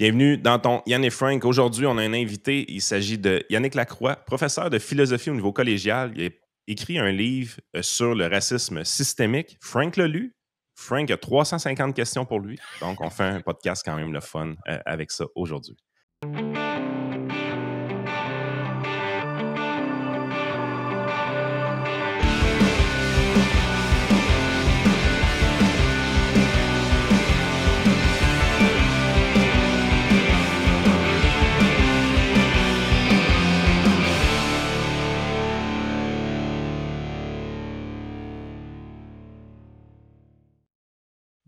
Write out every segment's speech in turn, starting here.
Bienvenue dans ton Yann et Frank. Aujourd'hui, on a un invité. Il s'agit de Yannick Lacroix, professeur de philosophie au niveau collégial. Il a écrit un livre sur le racisme systémique. Frank l'a lu. Frank a 350 questions pour lui. Donc, on fait un podcast quand même le fun avec ça aujourd'hui.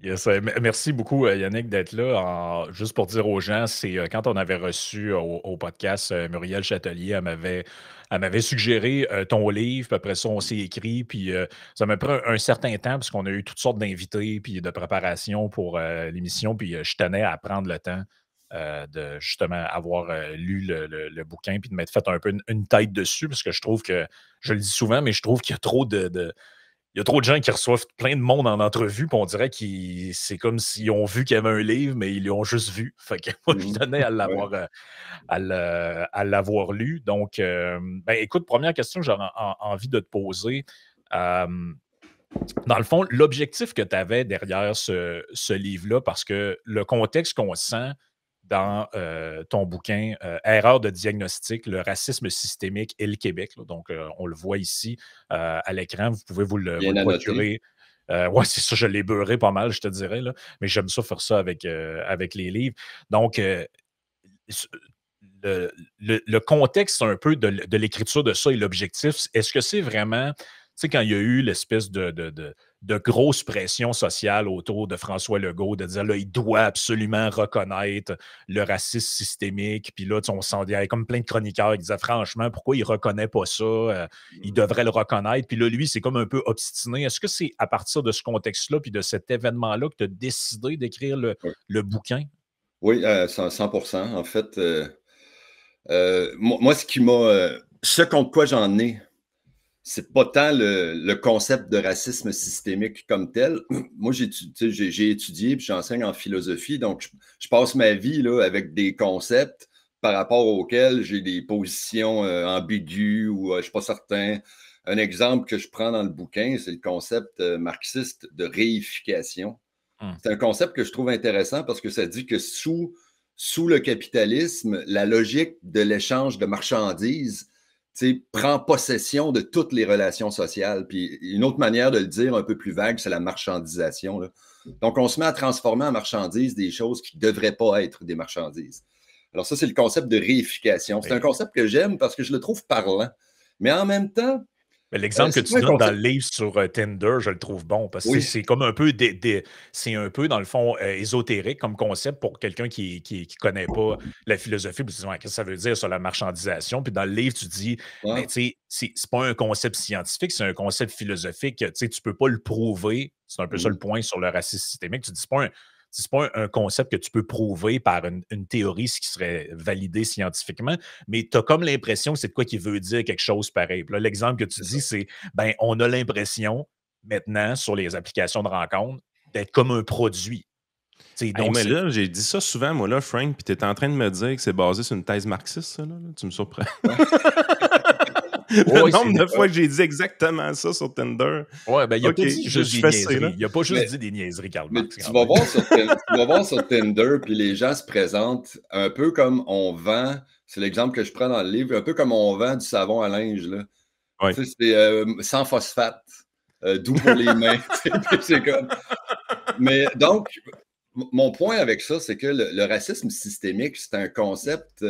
Yes, merci beaucoup, Yannick, d'être là. Juste pour dire aux gens, c'est quand on avait reçu au podcast Muriel Châtelier, elle m'avait suggéré ton livre, puis après ça, on s'est écrit, puis ça m'a pris un certain temps, parce qu'on a eu toutes sortes d'invités, puis de préparation pour l'émission, puis je tenais à prendre le temps de justement avoir lu le bouquin, puis de m'être fait un peu une tête dessus, parce que je trouve que, je le dis souvent, mais je trouve qu'il y a trop il y a trop de gens qui reçoivent plein de monde en entrevue, puis on dirait que c'est comme s'ils ont vu qu'il y avait un livre, mais ils l'ont juste vu. Fait que moi, je tenais à l'avoir à l'avoir lu. Donc, ben, écoute, première question que j'aurais envie de te poser. Dans le fond, l'objectif que tu avais derrière ce livre-là, parce que le contexte qu'on sent dans ton bouquin Erreur de diagnostic, le racisme systémique et le Québec. Là. Donc, on le voit ici à l'écran. Vous pouvez vous le procurer. Oui, c'est ça, je l'ai beurré pas mal, je te dirais. Là. Mais j'aime ça faire ça avec les livres. Donc, le contexte un peu de l'écriture de ça et l'objectif, est-ce que c'est vraiment, tu sais, quand il y a eu l'espèce de grosse pression sociale autour de François Legault, de dire, là, il doit absolument reconnaître le racisme systémique, puis là, on sent, il y avait comme plein de chroniqueurs qui disaient, franchement, pourquoi il ne reconnaît pas ça? Il devrait le reconnaître. Puis là, lui, c'est comme un peu obstiné. Est-ce que c'est à partir de ce contexte-là, puis de cet événement-là, que tu as décidé d'écrire le bouquin? Oui, 100%. En fait, moi, ce contre quoi j'en ai, c'est pas tant le concept de racisme systémique comme tel. Moi, j'ai étudié puis j'enseigne en philosophie, donc je passe ma vie là, avec des concepts par rapport auxquels j'ai des positions ambiguës ou je ne suis pas certain. Un exemple que je prends dans le bouquin, c'est le concept marxiste de réification. C'est un concept que je trouve intéressant parce que ça dit que sous le capitalisme, la logique de l'échange de marchandises prend possession de toutes les relations sociales. Puis une autre manière de le dire, un peu plus vague, c'est la marchandisation. Là. Donc, on se met à transformer en marchandises des choses qui ne devraient pas être des marchandises. Alors ça, c'est le concept de réification. C'est un concept que j'aime parce que je le trouve parlant. Mais en même temps, l'exemple que tu donnes dans le livre sur Tinder, je le trouve bon parce que c'est comme un peu c'est un peu, dans le fond, ésotérique comme concept pour quelqu'un qui ne connaît pas la philosophie. Puis tu dis, ouais, qu'est-ce que ça veut dire sur la marchandisation? Puis dans le livre, tu dis, ben, c'est pas un concept scientifique, c'est un concept philosophique. Tu ne peux pas le prouver. C'est un peu ça le point sur le racisme systémique. Tu dis, c'est pas un concept que tu peux prouver par une théorie, ce qui serait validé scientifiquement, mais tu as comme l'impression que c'est de quoi qui veut dire quelque chose pareil. L'exemple que tu dis, c'est, ben, on a l'impression, maintenant, sur les applications de rencontres, d'être comme un produit. Donc, mais là, j'ai dit ça souvent, moi, là, Frank, puis tu es en train de me dire que c'est basé sur une thèse marxiste, ça, là? Tu me surprends. Le nombre de fois que j'ai dit exactement ça sur Tinder. Ouais, ben, il n'a pas dit juste des niaiseries. Il n'a pas juste dit des niaiseries, Karl Marx. Tu vas voir sur Tinder, puis les gens se présentent un peu comme on vend, c'est l'exemple que je prends dans le livre, un peu comme on vend du savon à linge. Là. Ouais. C'est sans phosphate, doux pour les mains. C'est comme... Mais donc, mon point avec ça, c'est que le racisme systémique, c'est un concept,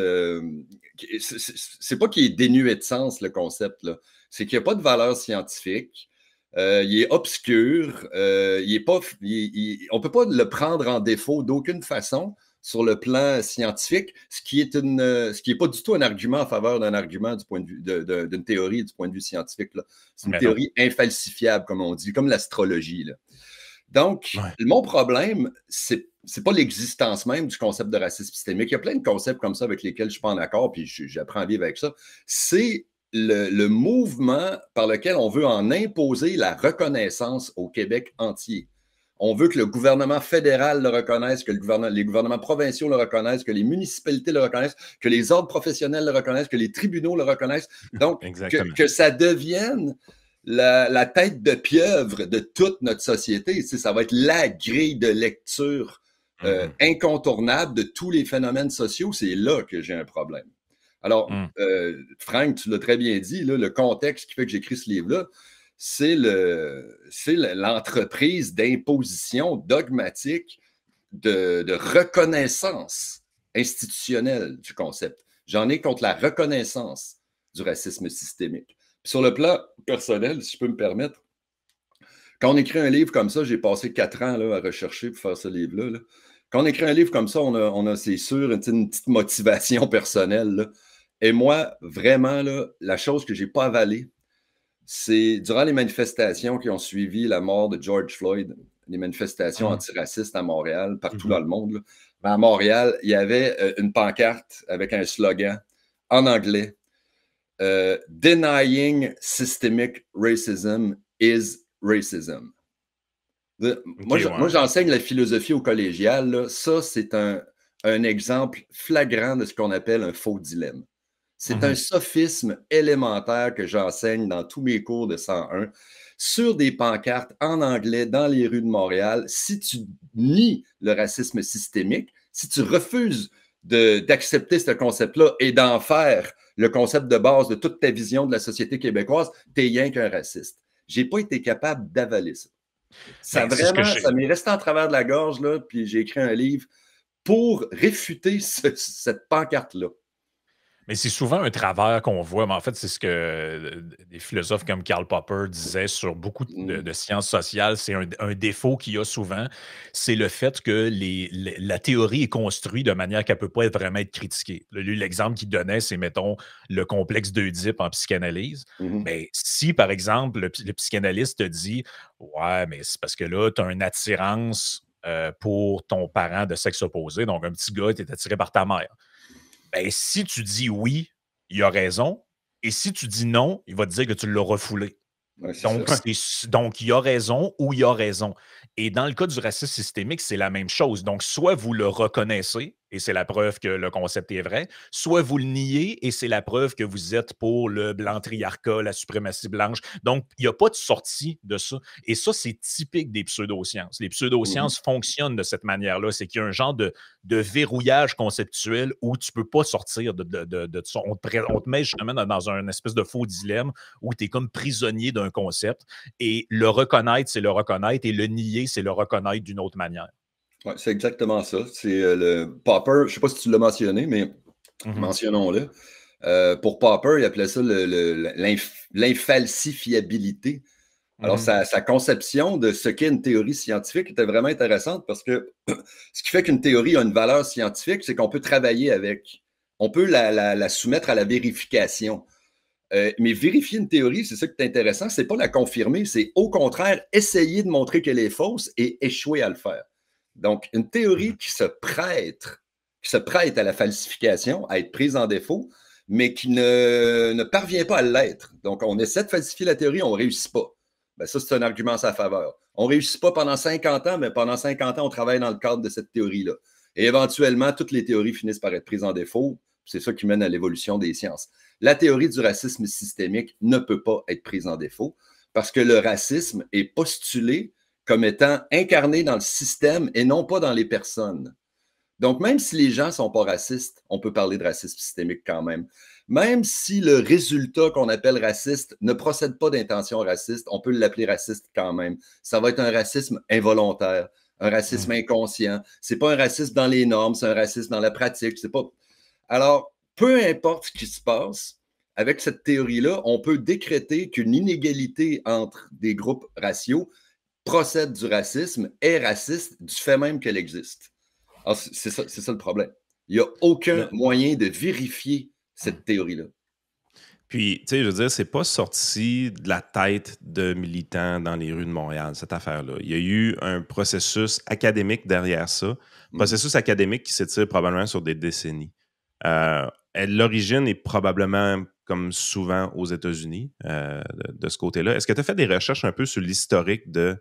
c'est pas qu'il est dénué de sens, le concept, là. C'est qu'il n'y a pas de valeur scientifique, il est obscur, on ne peut pas le prendre en défaut d'aucune façon sur le plan scientifique, ce qui est pas du tout un argument en faveur d'un argument du point de vue d'une théorie du point de vue scientifique. C'est une théorie infalsifiable, comme on dit, comme l'astrologie. Donc, mon problème, c'est pas l'existence même du concept de racisme systémique. Il y a plein de concepts comme ça avec lesquels je ne suis pas en accord, puis j'apprends à vivre avec ça. C'est le mouvement par lequel on veut en imposer la reconnaissance au Québec entier. On veut que le gouvernement fédéral le reconnaisse, que les gouvernements provinciaux le reconnaissent, que les municipalités le reconnaissent, que les ordres professionnels le reconnaissent, que les tribunaux le reconnaissent. Donc, que ça devienne la tête de pieuvre de toute notre société. Ça va être la grille de lecture incontournable de tous les phénomènes sociaux. C'est là que j'ai un problème. Alors, Frank, tu l'as très bien dit, là, le contexte qui fait que j'écris ce livre-là, c'est l'entreprise d'imposition dogmatique de reconnaissance institutionnelle du concept. J'en ai contre la reconnaissance du racisme systémique. Puis sur le plan personnel, si je peux me permettre, quand on écrit un livre comme ça, j'ai passé 4 ans là, à rechercher pour faire ce livre-là. Là. Quand on écrit un livre comme ça, on a c'est sûr, une petite motivation personnelle. Là. Et moi, vraiment, là, la chose que je n'ai pas avalée, c'est durant les manifestations qui ont suivi la mort de George Floyd, les manifestations antiracistes à Montréal, partout dans le monde. Là. Ben, à Montréal, il y avait une pancarte avec un slogan en anglais. Denying systemic racism is racism. Moi, j'enseigne la philosophie au collégial. Là. Ça, c'est un exemple flagrant de ce qu'on appelle un faux dilemme. C'est un sophisme élémentaire que j'enseigne dans tous mes cours de 101 sur des pancartes en anglais dans les rues de Montréal. Si tu nies le racisme systémique, si tu refuses d'accepter ce concept-là et d'en faire le concept de base de toute ta vision de la société québécoise, t'es rien qu'un raciste. J'ai pas été capable d'avaler ça. Ça m'est resté en travers de la gorge, là, puis j'ai écrit un livre pour réfuter cette pancarte-là. Mais c'est souvent un travers qu'on voit, mais en fait, c'est ce que des philosophes comme Karl Popper disaient sur beaucoup de sciences sociales. C'est un défaut qu'il y a souvent, c'est le fait que la théorie est construite de manière qu'elle ne peut pas vraiment être critiquée. L'exemple qu'il donnait, c'est, mettons, le complexe d'Oedipe en psychanalyse. Mais si, par exemple, le psychanalyste te dit « Ouais, mais c'est parce que là, tu as une attirance pour ton parent de sexe opposé, donc un petit gars, tu es attiré par ta mère. » Ben, si tu dis oui, il a raison. Et si tu dis non, il va te dire que tu l'as refoulé. Ouais, donc, il a raison ou il a raison. Et dans le cas du racisme systémique, c'est la même chose. Donc, soit vous le reconnaissez, et c'est la preuve que le concept est vrai, soit vous le niez, et c'est la preuve que vous êtes pour le blanc-triarcat, la suprématie blanche. Donc, il n'y a pas de sortie de ça. Et ça, c'est typique des pseudosciences. Les pseudosciences fonctionnent de cette manière-là. C'est qu'il y a un genre de verrouillage conceptuel où tu ne peux pas sortir de ça. On te met justement dans un espèce de faux dilemme où tu es comme prisonnier d'un concept. Et le reconnaître, c'est le reconnaître, et le nier, c'est le reconnaître d'une autre manière. Ouais, c'est exactement ça. C'est le Popper, je ne sais pas si tu l'as mentionné, mais mentionnons-le. Pour Popper, il appelait ça l'infalsifiabilité. Alors, sa conception de ce qu'est une théorie scientifique était vraiment intéressante parce que ce qui fait qu'une théorie a une valeur scientifique, c'est qu'on peut travailler avec. On peut la soumettre à la vérification. Mais vérifier une théorie, c'est ça qui est intéressant, c'est pas la confirmer, c'est au contraire essayer de montrer qu'elle est fausse et échouer à le faire. Donc, une théorie qui se prête à la falsification, à être prise en défaut, mais qui ne parvient pas à l'être. Donc, on essaie de falsifier la théorie, on ne réussit pas. Ben, ça, c'est un argument à sa faveur. On ne réussit pas pendant 50 ans, mais pendant 50 ans, on travaille dans le cadre de cette théorie-là. Et éventuellement, toutes les théories finissent par être prises en défaut. C'est ça qui mène à l'évolution des sciences. La théorie du racisme systémique ne peut pas être prise en défaut parce que le racisme est postulé comme étant incarné dans le système et non pas dans les personnes. Donc, même si les gens ne sont pas racistes, on peut parler de racisme systémique quand même. Même si le résultat qu'on appelle raciste ne procède pas d'intention raciste, on peut l'appeler raciste quand même. Ça va être un racisme involontaire, un racisme inconscient. Ce n'est pas un racisme dans les normes, c'est un racisme dans la pratique. C'est pas... Alors, peu importe ce qui se passe, avec cette théorie-là, on peut décréter qu'une inégalité entre des groupes raciaux procède du racisme, est raciste du fait même qu'elle existe. Alors, c'est ça le problème. Il n'y a aucun moyen de vérifier cette théorie-là. Puis, tu sais, je veux dire, c'est pas sorti de la tête de militants dans les rues de Montréal, cette affaire-là. Il y a eu un processus académique derrière ça, processus académique qui s'étire probablement sur des décennies. L'origine est probablement, comme souvent aux États-Unis, de ce côté-là. Est-ce que tu as fait des recherches un peu sur l'historique de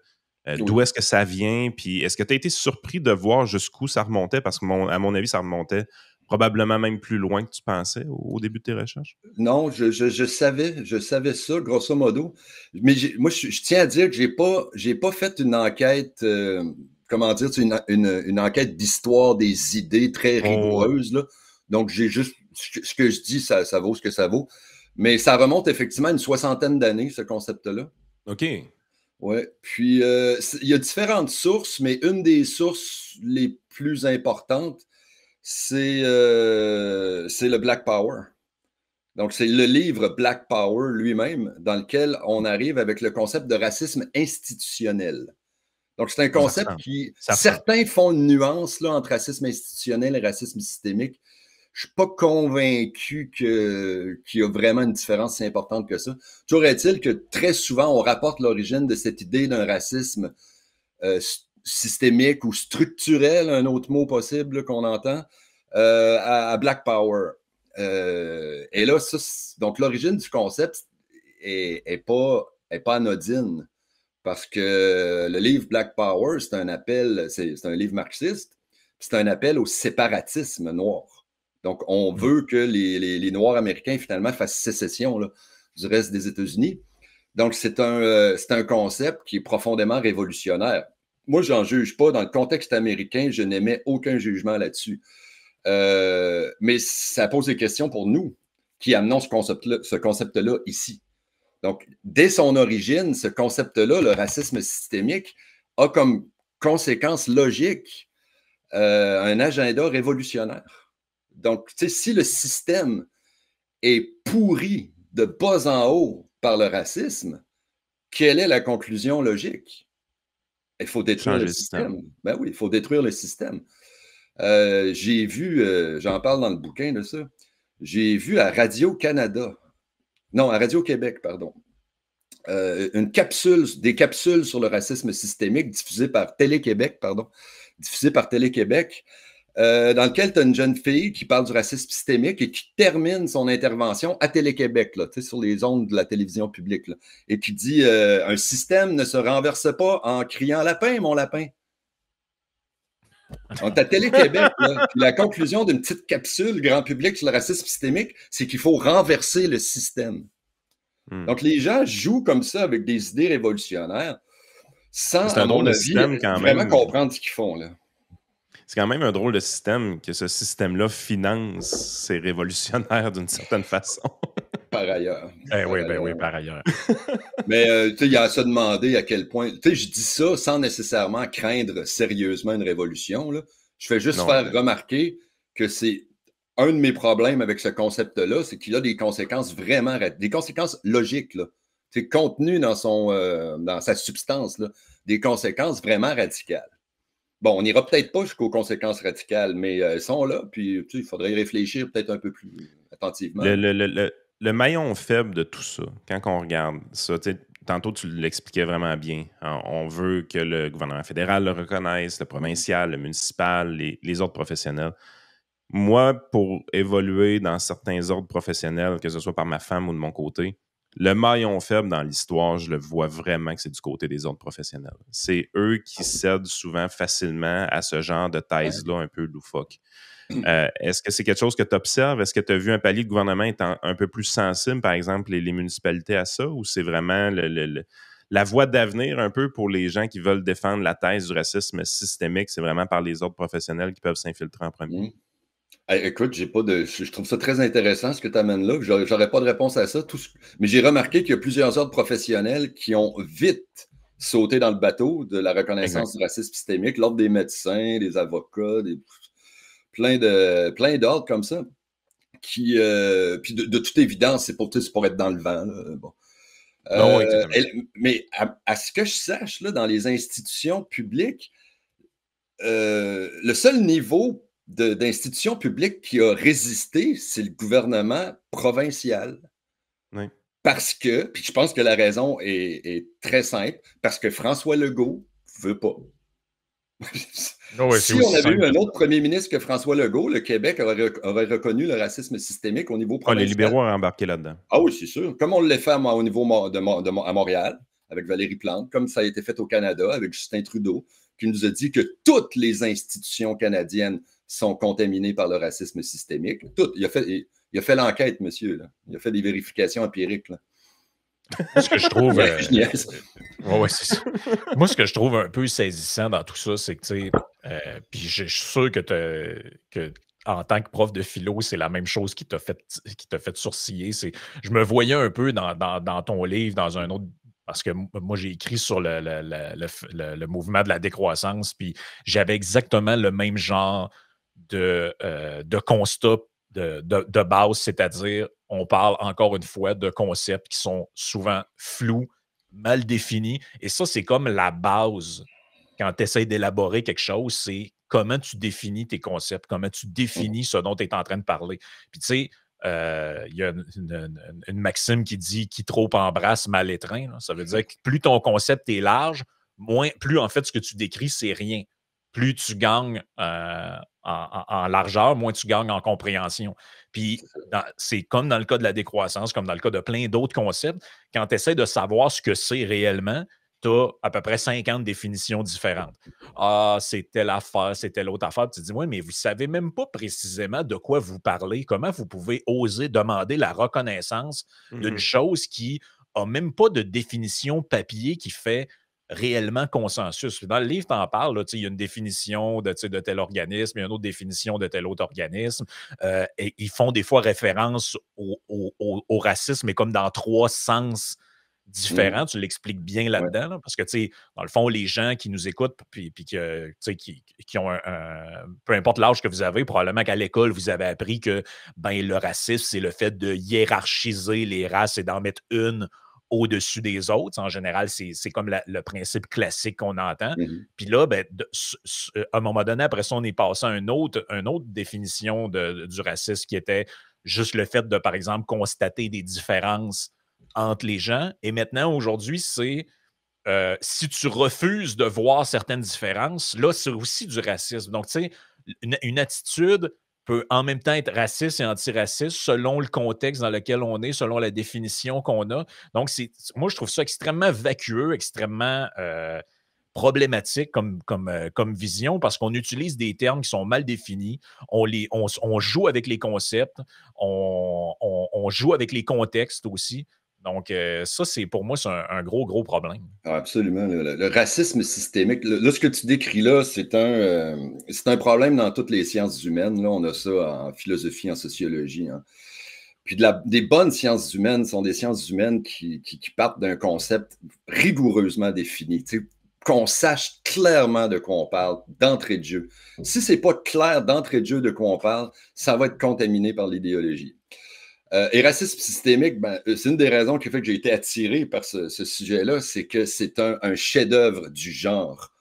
D'où est-ce que ça vient? Puis est-ce que tu as été surpris de voir jusqu'où ça remontait? Parce que, à mon avis, ça remontait probablement même plus loin que tu pensais au début de tes recherches. Non, je savais ça, grosso modo. Mais moi, je tiens à dire que j'ai pas fait une enquête, comment dire, une enquête d'histoire des idées très rigoureuse, là. Donc, j'ai juste, ce que je dis, ça vaut ce que ça vaut. Mais ça remonte effectivement à une 60aine d'années, ce concept-là. OK. Ouais. Puis, il y a différentes sources, mais une des sources les plus importantes, c'est le Black Power. Donc, c'est le livre Black Power lui-même dans lequel on arrive avec le concept de racisme institutionnel. Donc, c'est un concept qui... Certains font une nuance là, entre racisme institutionnel et racisme systémique. Je ne suis pas convaincu qu'il y a vraiment une différence si importante que ça. Toujours est-il que très souvent, on rapporte l'origine de cette idée d'un racisme systémique ou structurel, un autre mot possible qu'on entend, à Black Power. Et là, donc l'origine du concept est pas anodine parce que le livre Black Power, c'est un appel, c'est un livre marxiste, c'est un appel au séparatisme noir. Donc, on veut que les Noirs américains, finalement, fassent sécession là, du reste des États-Unis. Donc, c'est un concept qui est profondément révolutionnaire. Moi, j'en juge pas. Dans le contexte américain, je n'émets aucun jugement là-dessus. Mais ça pose des questions pour nous qui amenons ce concept-là ici. Donc, dès son origine, ce concept-là, le racisme systémique, a comme conséquence logique un agenda révolutionnaire. Donc, tu sais, si le système est pourri de bas en haut par le racisme, quelle est la conclusion logique? Il faut détruire le système. Ben oui, il faut détruire le système. J'ai vu, j'en parle dans le bouquin de ça, j'ai vu à Radio-Canada, non, à Radio-Québec, pardon, des capsules sur le racisme systémique diffusées par Télé-Québec, dans lequel tu as une jeune fille qui parle du racisme systémique et qui termine son intervention à Télé-Québec, là, sur les ondes de la télévision publique, là, et qui dit un système ne se renverse pas en criant « lapin, mon lapin ». Donc, à Télé-Québec, la conclusion d'une petite capsule grand public sur le racisme systémique, c'est qu'il faut renverser le système. Donc, les gens jouent comme ça avec des idées révolutionnaires sans, à mon avis, vraiment comprendre ce qu'ils font, là. C'est quand même un drôle de système que ce système-là finance ces révolutionnaires d'une certaine façon. Par ailleurs. Oui, par ailleurs. Mais il y a à se demander à quel point... Tu sais, je dis ça sans nécessairement craindre sérieusement une révolution, là. Je fais juste faire remarquer que c'est un de mes problèmes avec ce concept-là, c'est qu'il a des conséquences vraiment... des conséquences logiques, là. C'est contenu dans sa substance, là, des conséquences vraiment radicales. Bon, on n'ira peut-être pas jusqu'aux conséquences radicales, mais elles sont là, puis il faudrait y réfléchir peut-être un peu plus attentivement. Le maillon faible de tout ça, quand on regarde ça, tantôt tu l'expliquais vraiment bien. On veut que le gouvernement fédéral le reconnaisse, le provincial, le municipal, les autres professionnels. Moi, pour évoluer dans certains ordres professionnels, que ce soit par ma femme ou de mon côté, le maillon faible dans l'histoire, je le vois vraiment que c'est du côté des ordres professionnels. C'est eux qui cèdent souvent facilement à ce genre de thèse-là un peu loufoque. Est-ce que c'est quelque chose que tu observes? Est-ce que tu as vu un palier de gouvernement étant un peu plus sensible, par exemple, les municipalités à ça, ou c'est vraiment la voie d'avenir un peu pour les gens qui veulent défendre la thèse du racisme systémique? C'est vraiment par les ordres professionnels qui peuvent s'infiltrer en premier? Écoute, je trouve ça très intéressant ce que tu amènes là. J'aurais pas de réponse à ça. Mais j'ai remarqué qu'il y a plusieurs ordres professionnels qui ont vite sauté dans le bateau de la reconnaissance du racisme systémique. L'ordre des médecins, des avocats, plein d'ordres comme ça. Puis de toute évidence, c'est pour être dans le vent. Là. Bon. Mais à ce que je sache, là, dans les institutions publiques, le seul niveau d'institutions publiques qui a résisté, c'est le gouvernement provincial. Oui. Parce que, puis je pense que la raison est très simple, parce que François Legault ne veut pas. Si on avait eu un autre premier ministre que François Legault, le Québec aurait reconnu le racisme systémique au niveau provincial. Les libéraux auraient embarqué là-dedans. Ah oui, c'est sûr. Comme on l'a fait au niveau à Montréal, avec Valérie Plante, comme ça a été fait au Canada avec Justin Trudeau, qui nous a dit que toutes les institutions canadiennes sont contaminées par le racisme systémique. Toutes. Il a fait l'enquête, monsieur. Là. Il a fait des vérifications empiriques. Là. Ce que je trouve. Ouais, c'est ça. Moi, ce que je trouve un peu saisissant dans tout ça, c'est que, tu sais, puis je suis sûr que en tant que prof de philo, c'est la même chose qui t'a fait sourciller. Je me voyais un peu dans ton livre, dans un autre. Parce que moi, j'ai écrit sur le mouvement de la décroissance, puis j'avais exactement le même genre de constat de base, c'est-à-dire, on parle encore une fois de concepts qui sont souvent flous, mal définis, et ça, c'est comme la base quand tu essaies d'élaborer quelque chose, c'est comment tu définis tes concepts, comment tu définis ce dont tu es en train de parler. Puis tu sais, il y a une maxime qui dit « qui trop embrasse, mal étreint ». Ça veut dire que plus ton concept est large, plus en fait ce que tu décris, c'est rien. Plus tu gagnes en largeur, moins tu gagnes en compréhension. Puis c'est comme dans le cas de la décroissance, comme dans le cas de plein d'autres concepts, quand tu essaies de savoir ce que c'est réellement, tu as à peu près 50 définitions différentes. Ah, c'est telle affaire, c'est telle autre affaire. Puis tu te dis, oui, mais vous ne savez même pas précisément de quoi vous parlez. Comment vous pouvez oser demander la reconnaissance d'une chose qui n'a même pas de définition papier qui fait réellement consensus. Dans le livre, tu en parles, il y a une définition de tel organisme, il y a une autre définition de tel autre organisme. Et ils font des fois référence au racisme, mais comme dans 3 sens différents. Tu l'expliques bien là-dedans, là, parce que, dans le fond, les gens qui nous écoutent puis qui ont peu importe l'âge que vous avez, probablement qu'à l'école, vous avez appris que le racisme, c'est le fait de hiérarchiser les races et d'en mettre une au-dessus des autres. En général, c'est comme le principe classique qu'on entend. Puis là, à un moment donné, après ça, on est passé à une autre définition du racisme qui était juste le fait de, par exemple, constater des différences entre les gens. Et maintenant, aujourd'hui, c'est si tu refuses de voir certaines différences, là, c'est aussi du racisme. Donc, tu sais, une attitude peut en même temps être raciste et antiraciste selon le contexte dans lequel on est, selon la définition qu'on a. Donc, moi, je trouve ça extrêmement vacueux, extrêmement problématique comme vision parce qu'on utilise des termes qui sont mal définis. On joue avec les concepts, on joue avec les contextes aussi. Donc, ça, pour moi, c'est un gros, gros problème. Ah, absolument. Le racisme systémique, là, ce que tu décris là, c'est un problème dans toutes les sciences humaines. Là, on a ça en philosophie, en sociologie. Hein. Puis des bonnes sciences humaines sont des sciences humaines qui partent d'un concept rigoureusement défini. Tu sais, qu'on sache clairement de quoi on parle d'entrée de jeu. Si ce n'est pas clair d'entrée de jeu de quoi on parle, ça va être contaminé par l'idéologie. Et racisme systémique, c'est une des raisons qui fait que j'ai été attiré par ce sujet-là, c'est que c'est un chef-d'œuvre du genre.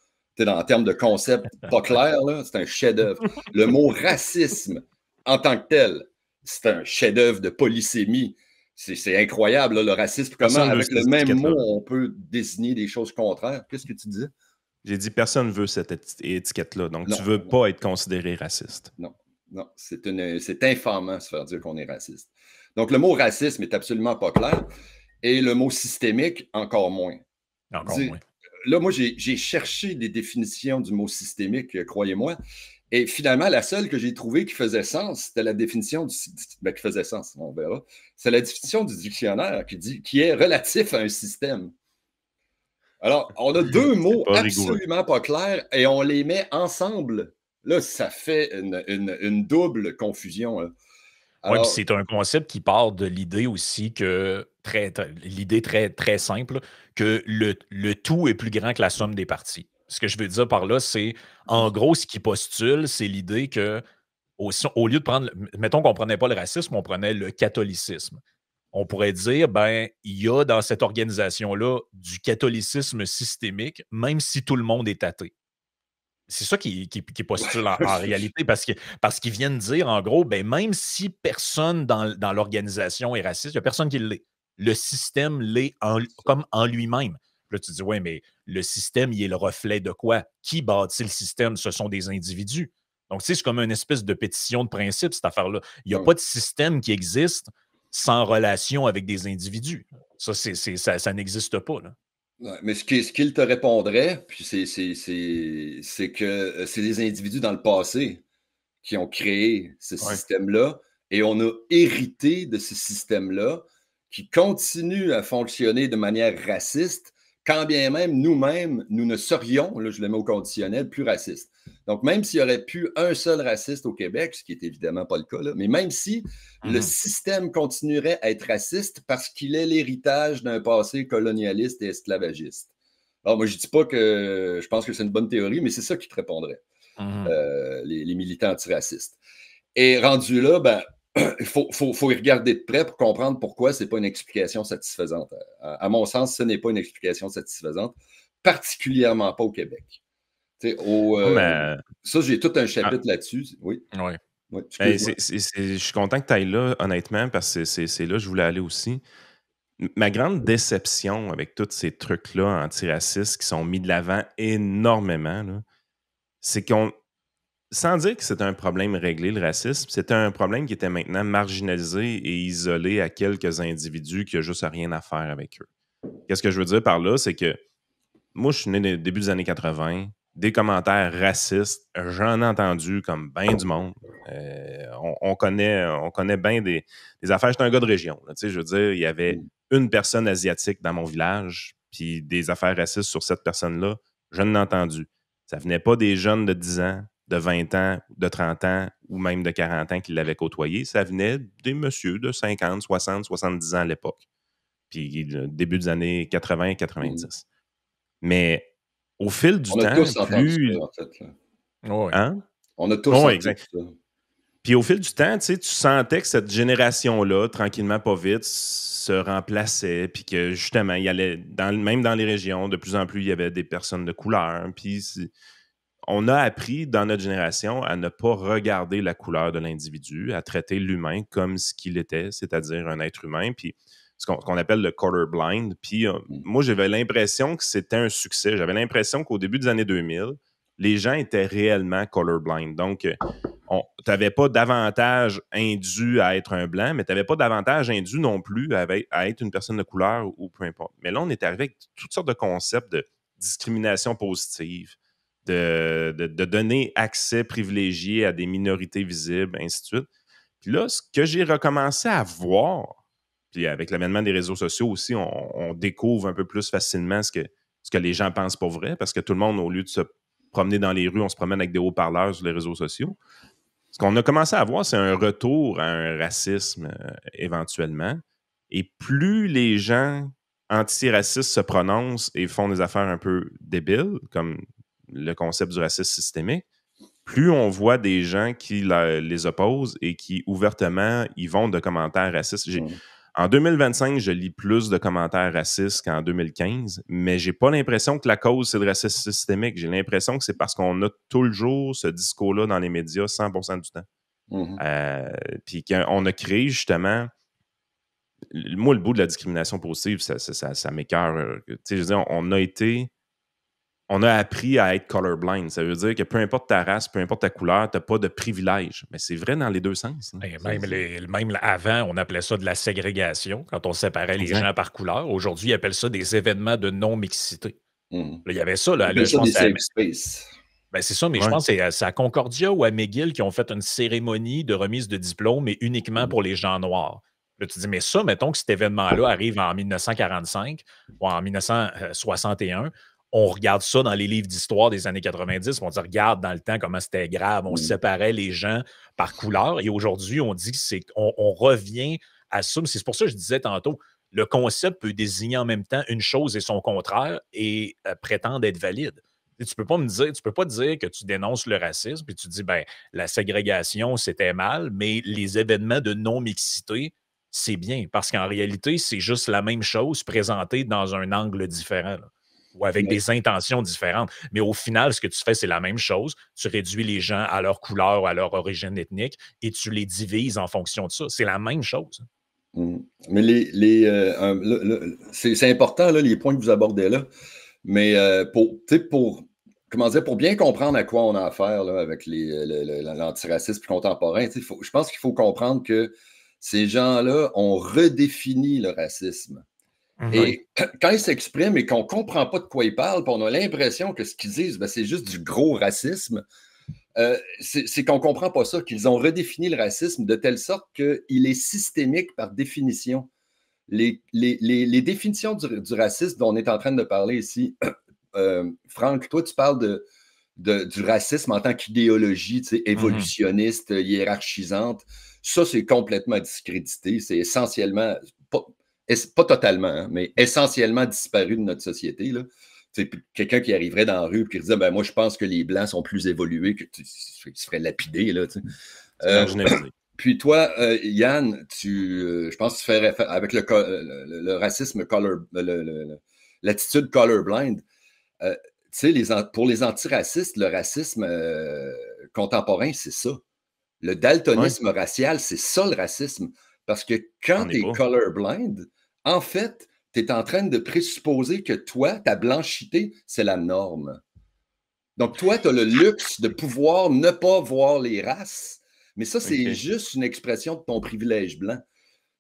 En termes de concept pas clair, c'est un chef-d'œuvre. Le mot racisme, en tant que tel, c'est un chef-d'œuvre de polysémie. C'est incroyable, là, le racisme. Comment, avec le même mot, on peut désigner des choses contraires. Qu'est-ce que tu disais? J'ai dit personne ne veut cette étiquette-là. Donc, tu ne veux pas être considéré raciste. Non, c'est infamant se faire dire qu'on est raciste. Donc, le mot racisme est absolument pas clair et le mot systémique, encore moins. Là, moi, j'ai cherché des définitions du mot systémique, croyez-moi, et finalement, la seule que j'ai trouvée qui faisait sens, c'était la définition qui faisait sens, on verra. C'est la définition du dictionnaire qui est relatif à un système. Alors, on a deux mots absolument pas clairs et on les met ensemble. Là, ça fait une double confusion. Là. Oui, puis c'est un concept qui part de l'idée aussi que, l'idée très, très simple, que le tout est plus grand que la somme des parties. Ce que je veux dire par là, c'est, en gros, ce qui postule, c'est l'idée que, au lieu de prendre, mettons qu'on ne prenait pas le racisme, on prenait le catholicisme. On pourrait dire, il y a dans cette organisation-là du catholicisme systémique, même si tout le monde est athée. C'est ça qui postule en réalité, parce qu'ils viennent dire, en gros, même si personne dans l'organisation est raciste, il n'y a personne qui l'est. Le système l'est comme en lui-même. Là, tu te dis, oui, mais le système, il est le reflet de quoi? Qui bâtit le système? Ce sont des individus. Donc, c'est comme une espèce de pétition de principe, cette affaire-là. Il n'y a pas de système qui existe sans relation avec des individus. Ça n'existe pas, là. Ouais, mais ce qu'il te répondrait, puis c'est que c'est des individus dans le passé qui ont créé ce Ouais. système-là et on a hérité de ce système-là qui continue à fonctionner de manière raciste, quand bien même nous-mêmes, nous ne serions, là je le mets au conditionnel, plus racistes. Donc, même s'il y aurait plus un seul raciste au Québec, ce qui est évidemment pas le cas, là, mais même si le système continuerait à être raciste parce qu'il est l'héritage d'un passé colonialiste et esclavagiste. Alors, moi, je dis pas que je pense que c'est une bonne théorie, mais c'est ça qui te répondrait, les militants antiracistes. Et rendu là, ben, il faut y regarder de près pour comprendre pourquoi ce n'est pas une explication satisfaisante. À mon sens, ce n'est pas une explication satisfaisante, particulièrement pas au Québec. Mais, Ça, j'ai tout un ah, chapitre là-dessus. Oui, Ouais. oui, ben, excuse-moi. je suis content que tu ailles là, honnêtement, parce que c'est là que je voulais aller aussi. Ma grande déception avec tous ces trucs-là antiracistes qui sont mis de l'avant énormément, là, c'est qu'on, sans dire que c'était un problème réglé, le racisme, c'était un problème qui était maintenant marginalisé et isolé à quelques individus qui n'ont juste rien à faire avec eux. Qu'est-ce que je veux dire par là? C'est que moi, je suis né au début des années 80. Des commentaires racistes, j'en ai entendu comme bien du monde. On connaît bien des affaires. J'étais un gars de région. Là, je veux dire, il y avait une personne asiatique dans mon village, puis des affaires racistes sur cette personne-là, je n'ai entendu. Ça venait pas des jeunes de 10 ans, de 20 ans, de 30 ans ou même de 40 ans qui l'avaient côtoyé. Ça venait des messieurs de 50, 60, 70 ans à l'époque. Puis le début des années 80 et 90. Mais au fil du On a temps, tous entendu ça, plus. en fait. Là. Ouais. Hein? On a tous Oui, entendu exact. ça. Puis au fil du temps, tu sentais que cette génération-là, tranquillement, pas vite, se remplaçait, puis que justement, il y allait, même dans les régions, de plus en plus, il y avait des personnes de couleur. Puis on a appris dans notre génération à ne pas regarder la couleur de l'individu, à traiter l'humain comme ce qu'il était, c'est-à-dire un être humain. Puis ce qu'on appelle le colorblind. Puis moi, j'avais l'impression que c'était un succès. J'avais l'impression qu'au début des années 2000, les gens étaient réellement colorblind. Donc, tu n'avais pas d'avantage indu à être un blanc, mais tu n'avais pas d'avantage indu non plus à être une personne de couleur ou peu importe. Mais là, on est arrivé avec toutes sortes de concepts de discrimination positive, de donner accès privilégié à des minorités visibles, ainsi de suite. Puis là, ce que j'ai recommencé à voir, puis avec l'avènement des réseaux sociaux aussi, on découvre un peu plus facilement ce que les gens pensent pour vrai, parce que tout le monde, au lieu de se promener dans les rues, on se promène avec des haut-parleurs sur les réseaux sociaux. Ce qu'on a commencé à voir, c'est un retour à un racisme éventuellement. Et plus les gens antiracistes se prononcent et font des affaires un peu débiles, comme le concept du racisme systémique, plus on voit des gens qui les opposent et qui ouvertement y vont de commentaires racistes. En 2025, je lis plus de commentaires racistes qu'en 2015, mais j'ai pas l'impression que la cause, c'est le racisme systémique. J'ai l'impression que c'est parce qu'on a toujours ce discours-là dans les médias 100% du temps. Puis qu'on a créé justement... Moi, le bout de la discrimination positive, ça m'écoeure. Je veux dire, on a appris à être colorblind. Ça veut dire que peu importe ta race, peu importe ta couleur, tu n'as pas de privilège. Mais c'est vrai dans les deux sens. Et même avant, on appelait ça de la ségrégation, quand on séparait les gens par couleur. Aujourd'hui, ils appellent ça des événements de non-mixité. Là, il y avait ça. Là, ça pense des safe space. Ben, c'est ça, mais je pense que c'est à Concordia ou à McGill qui ont fait une cérémonie de remise de diplôme, mais uniquement pour les gens noirs. Là, tu dis, mais ça, mettons que cet événement-là arrive en 1945 ou en 1961, on regarde ça dans les livres d'histoire des années 90, on dit, regarde dans le temps comment c'était grave, on séparait les gens par couleur, et aujourd'hui, on dit qu'on revient à ça. C'est pour ça que je disais tantôt, le concept peut désigner en même temps une chose et son contraire et prétendre être valide. Tu peux pas dire que tu dénonces le racisme puis tu dis, ben, la ségrégation, c'était mal, mais les événements de non-mixité, c'est bien. Parce qu'en réalité, c'est juste la même chose présentée dans un angle différent, là, ou avec des intentions différentes. Mais au final, ce que tu fais, c'est la même chose. Tu réduis les gens à leur couleur ou à leur origine ethnique et tu les divises en fonction de ça. C'est la même chose. Mais c'est important, là, les points que vous abordez là. Mais pour bien comprendre à quoi on a affaire là, avec l'antiracisme contemporain, je pense qu'il faut comprendre que ces gens-là ont redéfini le racisme. Et quand ils s'expriment et qu'on ne comprend pas de quoi ils parlent, puis on a l'impression que ce qu'ils disent, ben, c'est juste du gros racisme, c'est qu'on ne comprend pas ça, qu'ils ont redéfini le racisme de telle sorte qu'il est systémique par définition. Les définitions du racisme dont on est en train de parler ici, Franck, toi, tu parles du racisme en tant qu'idéologie évolutionniste, hiérarchisante. Ça, c'est complètement discrédité. C'est essentiellement, pas totalement, hein, mais essentiellement disparu de notre société. Là. Quelqu'un qui arriverait dans la rue et qui disait ben, moi, je pense que les Blancs sont plus évolués, que tu se ferait lapider. Là, puis toi, Yann, je pense que tu fais avec le racisme, l'attitude colorblind. Pour les antiracistes, le racisme contemporain, c'est ça. Le daltonisme racial, c'est ça le racisme. Parce que quand tu es colorblind, en fait, tu es en train de présupposer que toi, ta blanchité, c'est la norme. Donc, toi, tu as le luxe de pouvoir ne pas voir les races, mais ça, c'est juste une expression de ton privilège blanc.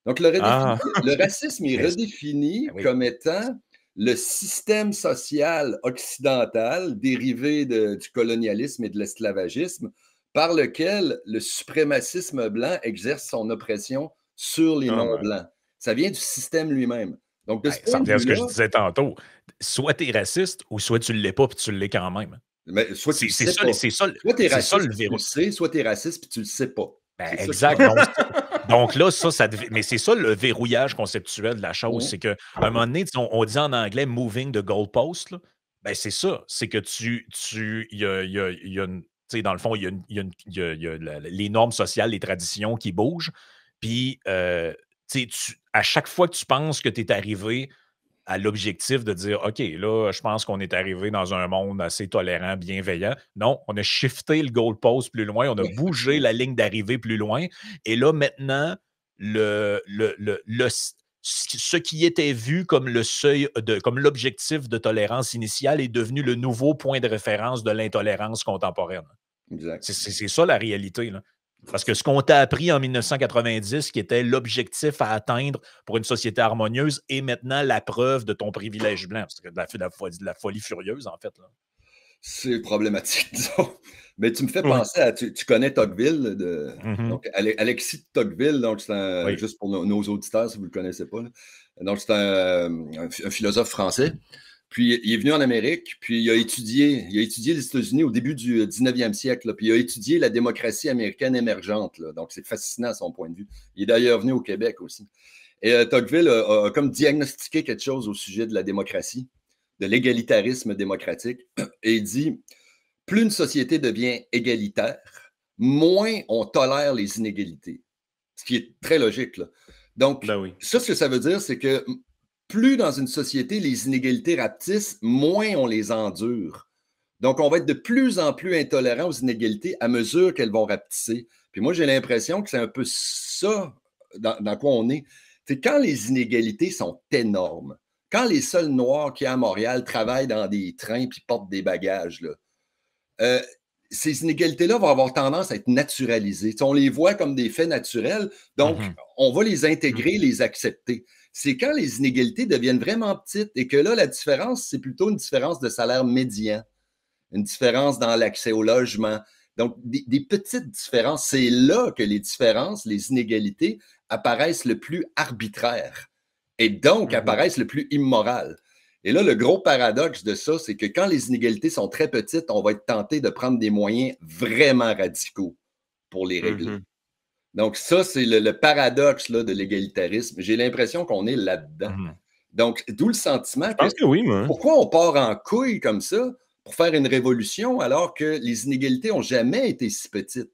Donc, le racisme est redéfini comme étant le système social occidental dérivé du colonialisme et de l'esclavagisme par lequel le suprémacisme blanc exerce son oppression sur les non-blancs. Ça vient du système lui-même. Donc, ça revient à ce que je disais tantôt. Soit tu es raciste ou soit tu ne l'es pas puis tu l'es quand même. Mais soit tu sais pas. Soit tu es raciste puis tu le sais, soit tu es raciste puis tu le sais pas. Ben, exact. Donc là, mais c'est ça le verrouillage conceptuel de la chose. C'est qu'à un moment donné, on dit en anglais moving the goalpost. Ben, c'est ça. C'est que dans le fond, il y a les normes sociales, les traditions qui bougent. Puis, à chaque fois que tu penses que tu es arrivé à l'objectif de dire OK, là, je pense qu'on est arrivé dans un monde assez tolérant, bienveillant. Non, on a shifté le goalpost plus loin, on a bougé la ligne d'arrivée plus loin. Et là, maintenant, ce qui était vu comme le seuil, comme l'objectif de tolérance initiale est devenu le nouveau point de référence de l'intolérance contemporaine. Exact. C'est ça la réalité, là. Parce que ce qu'on t'a appris en 1990, qui était l'objectif à atteindre pour une société harmonieuse, est maintenant la preuve de ton privilège blanc. C'est de la folie furieuse, en fait. C'est problématique, disons. Mais tu me fais penser à... Tu connais Tocqueville, donc Alexis de Tocqueville, donc c'est juste pour nos auditeurs, si vous ne le connaissez pas. Là. Donc, c'est un philosophe français. Puis, il est venu en Amérique, puis il a étudié les États-Unis au début du 19e siècle, là, puis il a étudié la démocratie américaine émergente. Là, donc, c'est fascinant à son point de vue. Il est d'ailleurs venu au Québec aussi. Et Tocqueville a comme diagnostiqué quelque chose au sujet de la démocratie, de l'égalitarisme démocratique. Et il dit, plus une société devient égalitaire, moins on tolère les inégalités. Ce qui est très logique, là. Donc, ça, ce que ça veut dire, c'est que plus dans une société, les inégalités rapetissent, moins on les endure. Donc, on va être de plus en plus intolérant aux inégalités à mesure qu'elles vont rapetisser. Puis moi, j'ai l'impression que c'est un peu ça dans quoi on est. C'est quand les inégalités sont énormes, quand les seuls Noirs qui, à Montréal, travaillent dans des trains puis portent des bagages, là, ces inégalités-là vont avoir tendance à être naturalisées. On les voit comme des faits naturels, donc on va les intégrer, les accepter. C'est quand les inégalités deviennent vraiment petites et que là, la différence, c'est plutôt une différence de salaire médian, une différence dans l'accès au logement. Donc, des petites différences. C'est là que les différences, les inégalités apparaissent le plus arbitraires et donc apparaissent le plus immorales. Et là, le gros paradoxe de ça, c'est que quand les inégalités sont très petites, on va être tenté de prendre des moyens vraiment radicaux pour les régler. Donc, ça, c'est le paradoxe là, de l'égalitarisme. J'ai l'impression qu'on est là-dedans. Donc, d'où le sentiment que oui, moi. Pourquoi on part en couille comme ça pour faire une révolution alors que les inégalités n'ont jamais été si petites?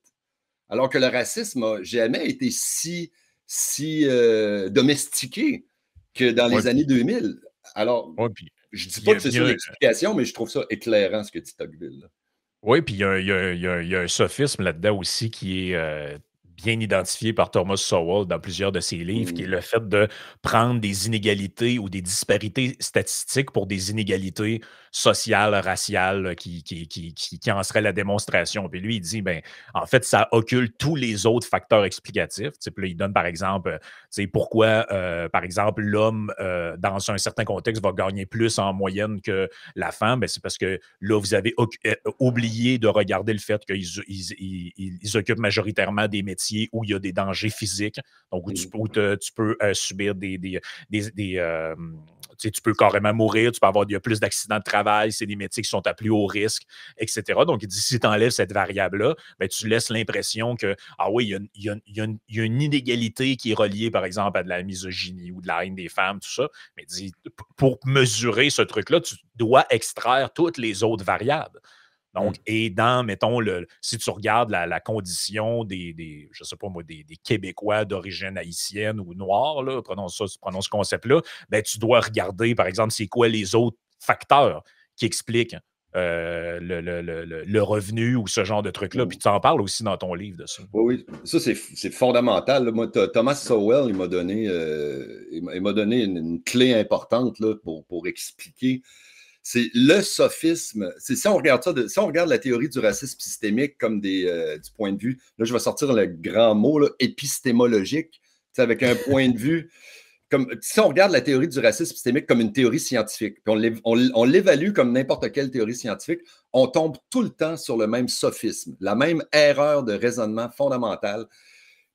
Alors que le racisme n'a jamais été si domestiqué que dans les années 2000. Alors, je ne dis pas que c'est ça l'explication, mais je trouve ça éclairant ce que dit Tocqueville. Oui, puis il y a un sophisme là-dedans aussi qui est bien identifié par Thomas Sowell dans plusieurs de ses livres, qui est le fait de prendre des inégalités ou des disparités statistiques pour des inégalités sociales, raciales, qui en seraient la démonstration. Puis lui, il dit, ben, en fait, ça occulte tous les autres facteurs explicatifs. Puis là, il donne, par exemple, pourquoi, par exemple, l'homme, dans un certain contexte, va gagner plus en moyenne que la femme. Ben, c'est parce que là, vous avez oublié de regarder le fait qu'ils occupent majoritairement des métiers où il y a des dangers physiques, donc où tu peux subir tu peux carrément mourir, tu peux avoir plus d'accidents de travail, c'est des métiers qui sont à plus haut risque, etc. Donc, il dit, si tu enlèves cette variable-là, ben, tu laisses l'impression que, ah oui, il y a une inégalité qui est reliée, par exemple, à de la misogynie ou de la haine des femmes, tout ça. Mais il dit, pour mesurer ce truc-là, tu dois extraire toutes les autres variables. Donc, et dans, mettons, si tu regardes la condition je sais pas moi, des Québécois d'origine haïtienne ou noire, là, prenons ce concept-là, ben, tu dois regarder, par exemple, c'est quoi les autres facteurs qui expliquent le revenu ou ce genre de truc-là. Puis tu en parles aussi dans ton livre de ça. Oui, ça, c'est fondamental. Là. Moi, Thomas Sowell, il m'a donné une clé importante là, pour expliquer. C'est le sophisme. Si on regarde si on regarde la théorie du racisme systémique comme du point de vue, là, je vais sortir le grand mot, là, épistémologique, avec un point de vue. Si on regarde la théorie du racisme systémique comme une théorie scientifique, puis on l'évalue comme n'importe quelle théorie scientifique, on tombe tout le temps sur le même sophisme, la même erreur de raisonnement fondamentale,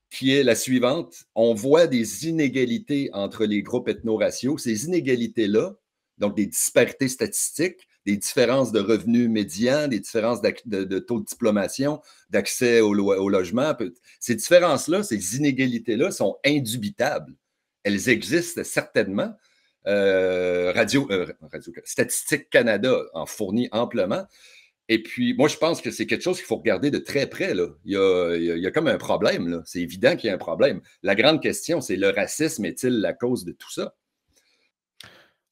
qui est la suivante. On voit des inégalités entre les groupes ethno-raciaux. Ces inégalités-là, donc des disparités statistiques, des différences de revenus médians, des différences de taux de diplomation, d'accès au logement. Ces différences-là, ces inégalités-là sont indubitables. Elles existent certainement. Statistique Canada en fournit amplement. Et puis, moi, je pense que c'est quelque chose qu'il faut regarder de très près. Là. Il y a comme un problème. Là. C'est évident qu'il y a un problème. La grande question, c'est le racisme est-il la cause de tout ça?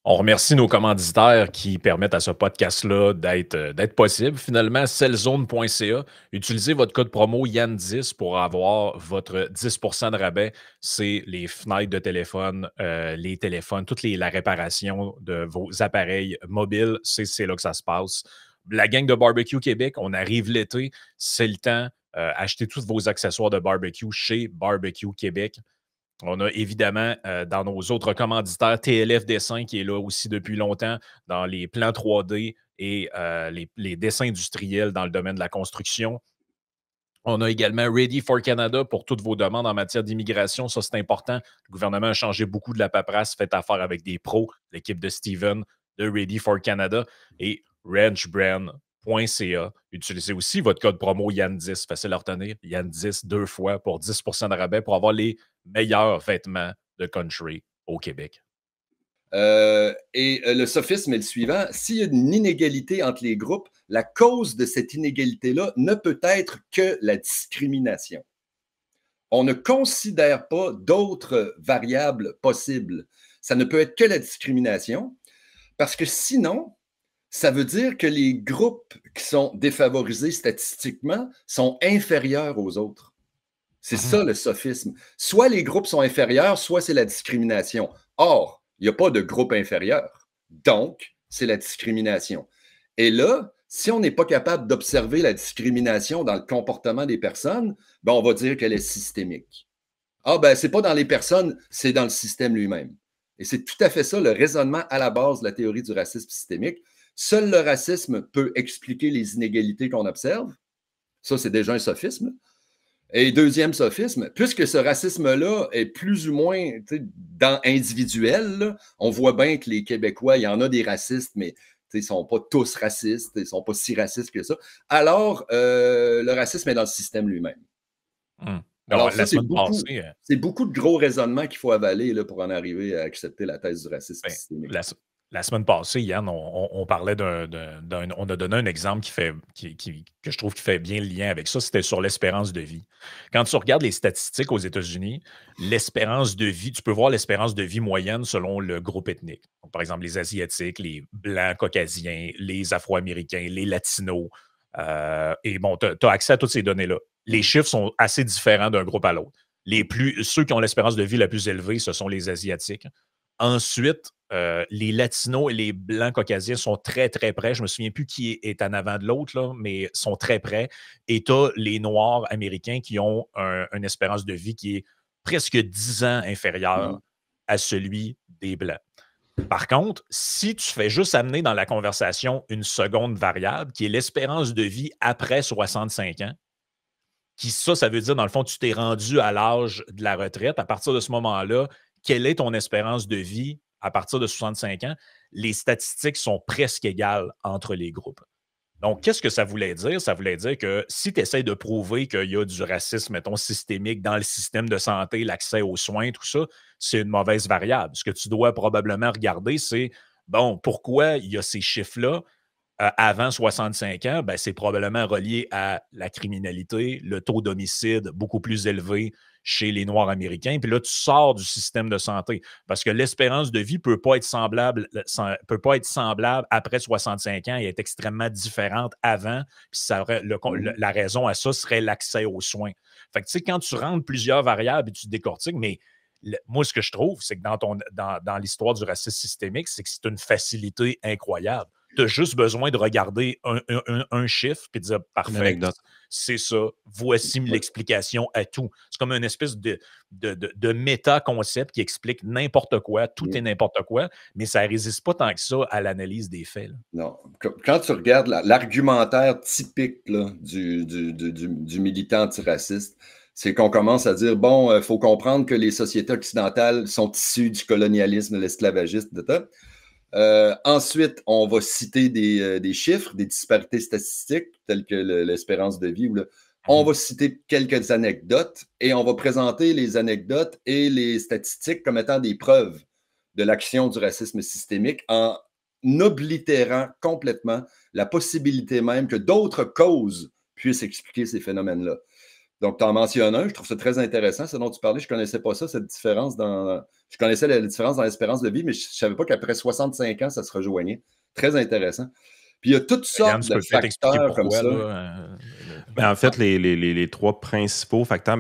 On remercie nos commanditaires qui permettent à ce podcast-là d'être possible. Finalement, cellzone.ca. Utilisez votre code promo Yann10 pour avoir votre 10% de rabais. C'est les fenêtres de téléphone, les téléphones, la réparation de vos appareils mobiles. C'est là que ça se passe. La gang de Barbecue Québec, on arrive l'été. C'est le temps. Achetez tous vos accessoires de barbecue chez Barbecue Québec. On a évidemment dans nos autres commanditaires TLF Dessin qui est là aussi depuis longtemps dans les plans 3D et les dessins industriels dans le domaine de la construction. On a également Ready for Canada pour toutes vos demandes en matière d'immigration. Ça, c'est important. Le gouvernement a changé beaucoup de la paperasse, fait affaire avec des pros, l'équipe de Steven de Ready for Canada et ranchbrand.ca. Utilisez aussi votre code promo Yann10, facile à retenir, Yann10 2 fois pour 10% de rabais pour avoir les meilleurs vêtements de country au Québec. Le sophisme est le suivant. S'il y a une inégalité entre les groupes, la cause de cette inégalité-là ne peut être que la discrimination. On ne considère pas d'autres variables possibles. Ça ne peut être que la discrimination, parce que sinon, ça veut dire que les groupes qui sont défavorisés statistiquement sont inférieurs aux autres. C'est ça le sophisme. Soit les groupes sont inférieurs, soit c'est la discrimination. Or, il n'y a pas de groupe inférieur. Donc, c'est la discrimination. Et là, si on n'est pas capable d'observer la discrimination dans le comportement des personnes, ben on va dire qu'elle est systémique. Ah, ben, c'est pas dans les personnes, c'est dans le système lui-même. Et c'est tout à fait ça, le raisonnement à la base de la théorie du racisme systémique. Seul le racisme peut expliquer les inégalités qu'on observe. Ça, c'est déjà un sophisme. Et deuxième sophisme, puisque ce racisme-là est plus ou moins individuel, là, on voit bien que les Québécois, il y en a des racistes, mais ils ne sont pas tous racistes, ils ne sont pas si racistes que ça. Alors, le racisme est dans le système lui-même. Alors, ça, c'est beaucoup de gros raisonnements qu'il faut avaler là, pour en arriver à accepter la thèse du racisme systémique. La semaine passée, Yann, on parlait on a donné un exemple que je trouve qui fait bien le lien avec ça. C'était sur l'espérance de vie. Quand tu regardes les statistiques aux États-Unis, l'espérance de vie, tu peux voir l'espérance de vie moyenne selon le groupe ethnique. Donc, par exemple, les Asiatiques, les Blancs caucasiens, les Afro-Américains, les Latinos. Et bon, tu as accès à toutes ces données-là. Les chiffres sont assez différents d'un groupe à l'autre. Ceux qui ont l'espérance de vie la plus élevée, ce sont les Asiatiques. Ensuite, les Latinos et les Blancs caucasiens sont très, très près. Je ne me souviens plus qui est en avant de l'autre, là, mais sont très près. Et tu as les Noirs américains qui ont une espérance de vie qui est presque 10 ans inférieure à celui des Blancs. Par contre, si tu fais juste amener dans la conversation une seconde variable, qui est l'espérance de vie après 65 ans, ça veut dire, dans le fond, tu t'es rendu à l'âge de la retraite. À partir de ce moment-là, quelle est ton espérance de vie à partir de 65 ans? Les statistiques sont presque égales entre les groupes. Donc, qu'est-ce que ça voulait dire? Ça voulait dire que si tu essaies de prouver qu'il y a du racisme, mettons, systémique dans le système de santé, l'accès aux soins, tout ça, c'est une mauvaise variable. Ce que tu dois probablement regarder, c'est, bon, pourquoi il y a ces chiffres-là avant 65 ans? Ben, c'est probablement relié à la criminalité, le taux d'homicide beaucoup plus élevé chez les Noirs américains. Puis là, tu sors du système de santé parce que l'espérance de vie ne peut pas être semblable après 65 ans et est extrêmement différente avant. Puis la raison à ça serait l'accès aux soins. Fait que, tu sais, quand tu rentres plusieurs variables et tu décortiques, mais moi, ce que je trouve, c'est que dans l'histoire du racisme systémique, c'est que c'est une facilité incroyable. Tu as juste besoin de regarder un chiffre et de dire parfait, c'est ça, voici l'explication à tout. C'est comme une espèce de méta-concept qui explique n'importe quoi, tout est n'importe quoi, mais ça ne résiste pas tant que ça à l'analyse des faits. Là. Non. Quand tu regardes l'argumentaire typique là, du militant antiraciste, c'est qu'on commence à dire, bon, il faut comprendre que les sociétés occidentales sont issues du colonialisme, de l'esclavagisme, etc. Ensuite, on va citer des chiffres, des disparités statistiques, telles que l'espérance de vie. On va citer quelques anecdotes et on va présenter les anecdotes et les statistiques comme étant des preuves de l'action du racisme systémique en oblitérant complètement la possibilité même que d'autres causes puissent expliquer ces phénomènes-là. Donc, tu en mentionnes un, je trouve ça très intéressant, ce dont tu parlais, je ne connaissais pas ça, cette différence Je connaissais la différence dans l'espérance de vie, mais je ne savais pas qu'après 65 ans, ça se rejoignait. Très intéressant. Puis il y a toutes sortes de facteurs comme ça. En fait, les trois principaux facteurs,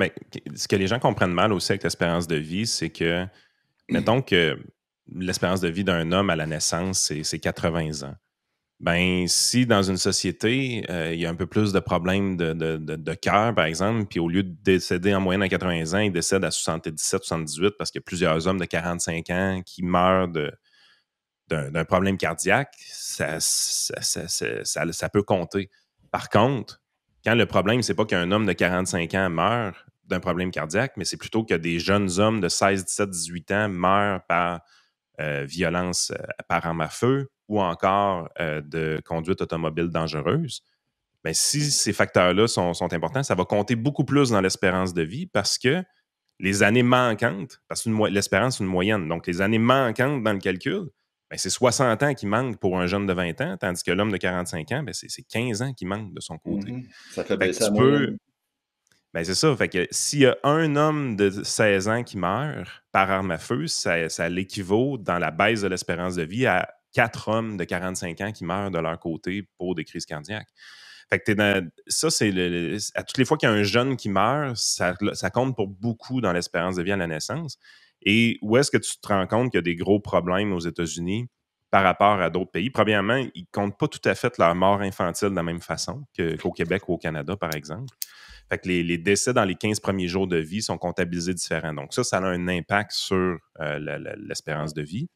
ce que les gens comprennent mal aussi avec l'espérance de vie, c'est que, mettons que l'espérance de vie d'un homme à la naissance, c'est 80 ans. Ben, si dans une société, il y a un peu plus de problèmes de cœur, par exemple, puis au lieu de décéder en moyenne à 80 ans, il décède à 77, 78 parce qu'il y a plusieurs hommes de 45 ans qui meurent d'un problème cardiaque, ça peut compter. Par contre, quand le problème, c'est pas qu'un homme de 45 ans meurt d'un problème cardiaque, mais c'est plutôt que des jeunes hommes de 16, 17, 18 ans meurent par violence par arme à feu ou encore de conduite automobile dangereuse, bien, si ces facteurs-là sont importants, ça va compter beaucoup plus dans l'espérance de vie parce que les années manquantes, parce que l'espérance, c'est une moyenne, donc les années manquantes dans le calcul, bien, c'est 60 ans qui manquent pour un jeune de 20 ans, tandis que l'homme de 45 ans, bien, c'est 15 ans qui manque de son côté. Ça fait baisser la moyenne. Ben c'est ça. Fait que s'il y a un homme de 16 ans qui meurt par arme à feu, ça l'équivaut dans la baisse de l'espérance de vie à 4 hommes de 45 ans qui meurent de leur côté pour des crises cardiaques. Fait que ça, c'est à toutes les fois qu'il y a un jeune qui meurt, ça compte pour beaucoup dans l'espérance de vie à la naissance. Et où est-ce que tu te rends compte qu'il y a des gros problèmes aux États-Unis par rapport à d'autres pays? Premièrement, ils ne comptent pas tout à fait leur mort infantile de la même façon qu'au Québec ou au Canada, par exemple. Fait que les décès dans les 15 premiers jours de vie sont comptabilisés différents. Donc ça a un impact sur l'espérance de vie.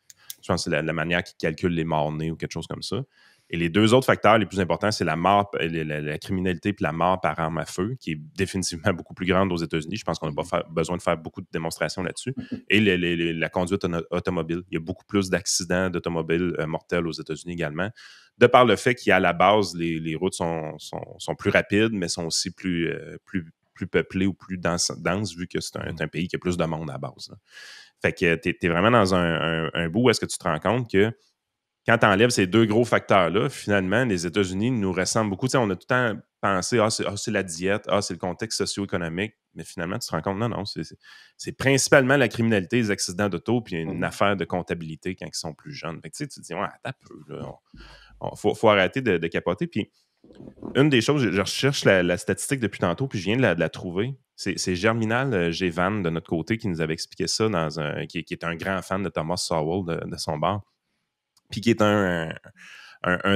Je pense que c'est la manière qu'ils calculent les morts-nés ou quelque chose comme ça. Et les deux autres facteurs les plus importants, c'est la mort, la criminalité puis la mort par arme à feu, qui est définitivement beaucoup plus grande aux États-Unis. Je pense qu'on n'a pas besoin de faire beaucoup de démonstrations là-dessus. Et la conduite automobile. Il y a beaucoup plus d'accidents d'automobiles mortels aux États-Unis également. De par le fait qu'à la base, les routes sont plus rapides, mais sont aussi plus peuplées ou plus denses vu que c'est un pays qui a plus de monde à la base. Là. Fait que tu es vraiment dans un bout où est-ce que tu te rends compte que quand tu enlèves ces deux gros facteurs-là, finalement, les États-Unis nous ressemblent beaucoup. T'sais, on a tout le temps pensé, c'est la diète, c'est le contexte socio-économique. Mais finalement, tu te rends compte, non, c'est principalement la criminalité, les accidents d'auto, puis une affaire de comptabilité quand ils sont plus jeunes. Fait que, tu te dis, attends un peu, là. Faut arrêter de capoter. Puis Une des choses, je recherche la statistique depuis tantôt, puis je viens de la trouver. C'est Germinal Gévan de notre côté qui nous avait expliqué ça, qui est un grand fan de Thomas Sowell de son bar, puis qui est un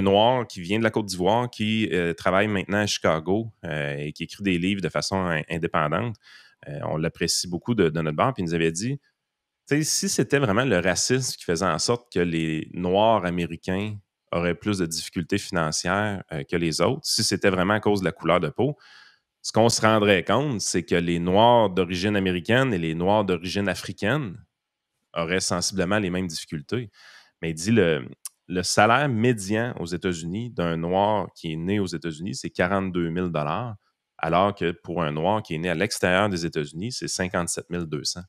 Noir qui vient de la Côte d'Ivoire, qui travaille maintenant à Chicago et qui écrit des livres de façon indépendante. On l'apprécie beaucoup de notre bar, puis il nous avait dit, si c'était vraiment le racisme qui faisait en sorte que les Noirs américains auraient plus de difficultés financières que les autres, si c'était vraiment à cause de la couleur de peau, ce qu'on se rendrait compte, c'est que les Noirs d'origine américaine et les Noirs d'origine africaine auraient sensiblement les mêmes difficultés. Mais il dit le salaire médian aux États-Unis d'un Noir qui est né aux États-Unis, c'est 42 000 alors que pour un Noir qui est né à l'extérieur des États-Unis, c'est 57 200.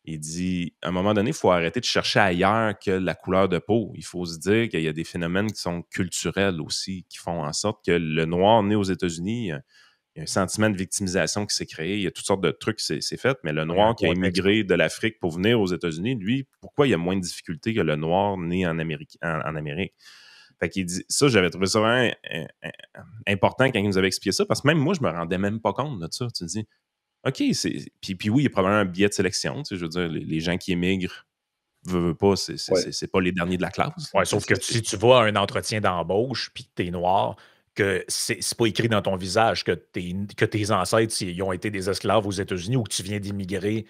Il dit, à un moment donné, il faut arrêter de chercher ailleurs que la couleur de peau. Il faut se dire qu'il y a des phénomènes qui sont culturels aussi, qui font en sorte que le Noir né aux États-Unis, il y a un sentiment de victimisation qui s'est créé. Il y a toutes sortes de trucs qui s'est fait, mais le Noir qui a immigré de l'Afrique pour venir aux États-Unis, lui, pourquoi il y a moins de difficultés que le Noir né en Amérique? Fait qu'il dit, ça, j'avais trouvé ça vraiment important quand il nous avait expliqué ça, parce que même moi, je me rendais même pas compte de ça. Tu te dis, OK, puis oui, il y a probablement un biais de sélection. Je veux dire, les gens qui émigrent, veulent pas, c'est pas les derniers de la classe. Oui, sauf que si tu vas à un entretien d'embauche puis que tu es noir, que c'est pas écrit dans ton visage que tes ancêtres ils ont été des esclaves aux États-Unis ou que tu viens d'immigrer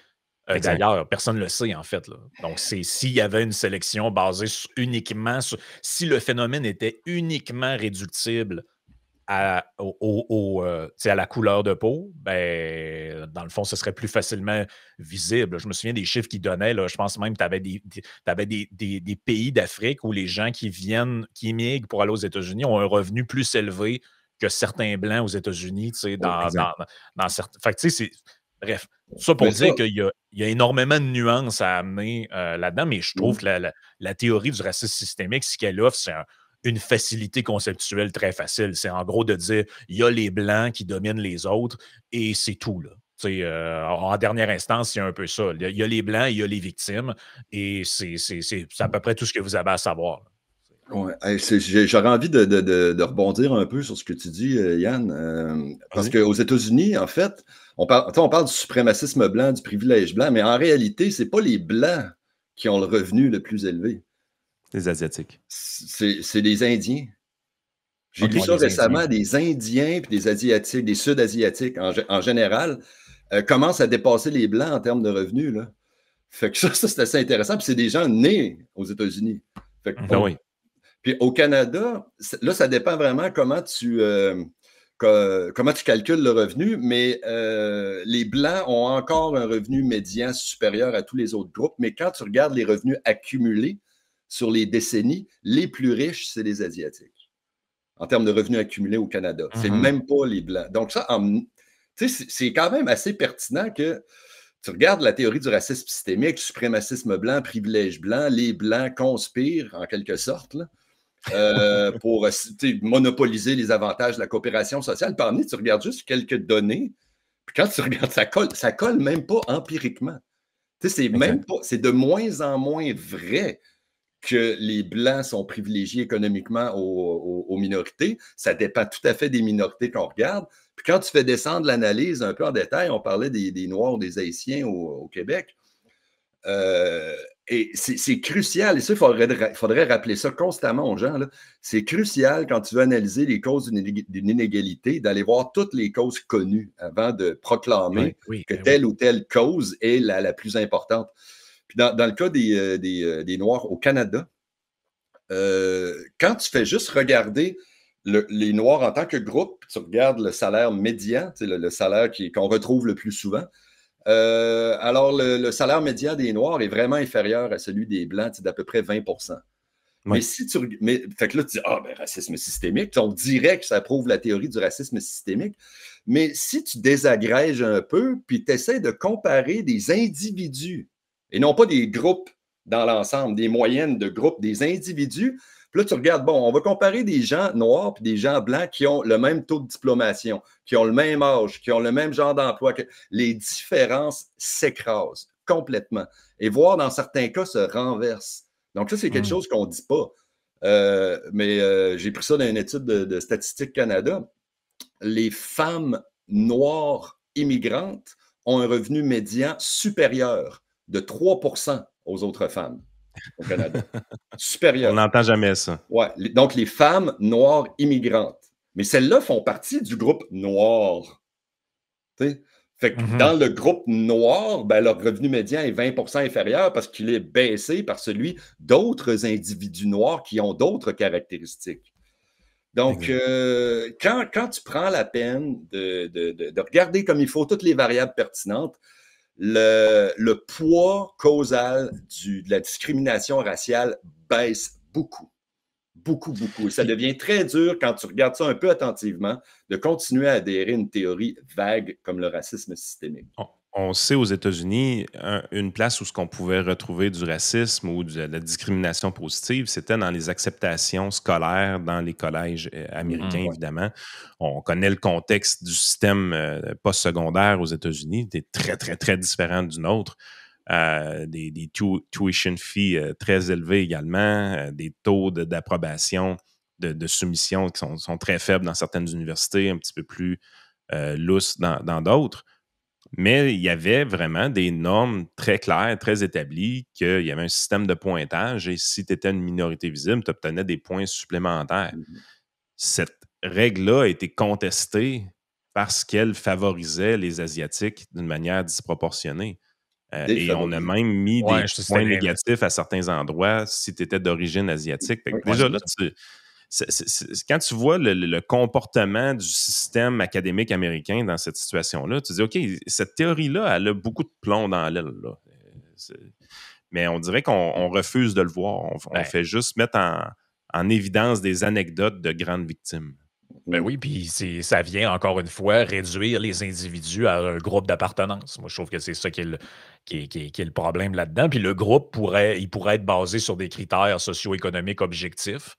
d'ailleurs. Personne ne le sait, en fait. Là. Donc, s'il y avait une sélection basée uniquement sur. Si le phénomène était uniquement réductible à la couleur de peau, ben, dans le fond, ce serait plus facilement visible. Je me souviens des chiffres qu'ils donnaient. Là, je pense même que tu avais des pays d'Afrique où les gens qui immigrent pour aller aux États-Unis ont un revenu plus élevé que certains Blancs aux États-Unis, dans certains. Fait que, bref, ça pour dire qu'il y a énormément de nuances à amener là-dedans, mais je trouve que la théorie du racisme systémique, ce qu'elle offre, c'est une facilité conceptuelle très facile. C'est en gros de dire il y a les Blancs qui dominent les autres et c'est tout. Là. En dernière instance, c'est un peu ça. Il y a les Blancs, il y a les victimes et c'est à peu près tout ce que vous avez à savoir. Ouais. J'aurais envie de rebondir un peu sur ce que tu dis, Yann, parce qu'aux États-Unis, en fait, on parle du suprémacisme blanc, du privilège blanc, mais en réalité, ce n'est pas les Blancs qui ont le revenu le plus élevé. Les Asiatiques. C'est les Indiens. J'ai lu ça récemment, des Indiens et des Asiatiques, des Sud-Asiatiques en général, commencent à dépasser les Blancs en termes de revenus. Là. Fait que ça c'est assez intéressant. Puis c'est des gens nés aux États-Unis. Fait que, oui. Puis au Canada, là, ça dépend vraiment comment tu calcules le revenu, mais les Blancs ont encore un revenu médian supérieur à tous les autres groupes. Mais quand tu regardes les revenus accumulés sur les décennies, les plus riches, c'est les Asiatiques, en termes de revenus accumulés au Canada. C'est même pas les Blancs. Donc ça, c'est quand même assez pertinent que tu regardes la théorie du racisme systémique, suprémacisme blanc, privilège blanc, les Blancs conspirent, en quelque sorte, là, pour monopoliser les avantages de la coopération sociale. Parmi, tu regardes juste quelques données, puis quand tu regardes, ça colle même pas empiriquement. C'est de moins en moins vrai que les Blancs sont privilégiés économiquement aux minorités. Ça dépend tout à fait des minorités qu'on regarde. Puis quand tu fais descendre l'analyse un peu en détail, on parlait des Noirs, des Haïtiens au Québec. Et c'est crucial, et ça, il faudrait rappeler ça constamment aux gens. C'est crucial quand tu veux analyser les causes d'une inégalité, d'aller voir toutes les causes connues avant de proclamer que telle ou telle cause est la plus importante. Puis dans le cas des Noirs au Canada, quand tu fais juste regarder les Noirs en tant que groupe, tu regardes le salaire médian, le salaire qu'on retrouve le plus souvent, alors le salaire médian des Noirs est vraiment inférieur à celui des Blancs, d'à peu près 20 %. Mais si fait que là, tu dis, racisme systémique, on dirait que ça prouve la théorie du racisme systémique, mais si tu désagrèges un peu, puis tu essaies de comparer des individus, et non pas des groupes dans l'ensemble, des moyennes de groupes, des individus. Puis là, tu regardes, on va comparer des gens noirs et des gens blancs qui ont le même taux de diplomation, qui ont le même âge, qui ont le même genre d'emploi. Les différences s'écrasent complètement. Et voire, dans certains cas, se renversent. Donc ça, c'est quelque chose qu'on ne dit pas. mais j'ai pris ça dans une étude de Statistique Canada. Les femmes noires immigrantes ont un revenu médian supérieur de 3% aux autres femmes au Canada. Supérieur. On n'entend jamais ça. Ouais. Donc, les femmes noires immigrantes. Mais celles-là font partie du groupe noir. T'sais? Fait que dans le groupe noir, ben, leur revenu médian est 20% inférieur parce qu'il est baissé par celui d'autres individus noirs qui ont d'autres caractéristiques. Donc, quand tu prends la peine de regarder comme il faut toutes les variables pertinentes, le poids causal de la discrimination raciale baisse beaucoup. Beaucoup, beaucoup. Et ça devient très dur, quand tu regardes ça un peu attentivement, de continuer à adhérer à une théorie vague comme le racisme systémique. On sait aux États-Unis, une place où ce qu'on pouvait retrouver du racisme ou de la discrimination positive, c'était dans les acceptations scolaires dans les collèges américains, évidemment. On connaît le contexte du système postsecondaire aux États-Unis, qui est très, très, très différent du nôtre. Des tuition fees très élevés également, des taux d'approbation, de soumission qui sont très faibles dans certaines universités, un petit peu plus lousses dans d'autres. Mais il y avait vraiment des normes très claires, très établies, qu'il y avait un système de pointage et si tu étais une minorité visible, tu obtenais des points supplémentaires. Cette règle-là a été contestée parce qu'elle favorisait les Asiatiques d'une manière disproportionnée. Et on a même mis des points négatifs à certains endroits si tu étais d'origine asiatique. Déjà là, quand tu vois le comportement du système académique américain dans cette situation-là, tu te dis, OK, cette théorie-là, elle a beaucoup de plomb dans l'aile. Mais on dirait qu'on refuse de le voir. On fait juste mettre en évidence des anecdotes de grandes victimes. Ben oui, puis ça vient, encore une fois, réduire les individus à un groupe d'appartenance. Moi, je trouve que c'est ça qui est le problème là-dedans. Puis le groupe pourrait être basé sur des critères socio-économiques objectifs.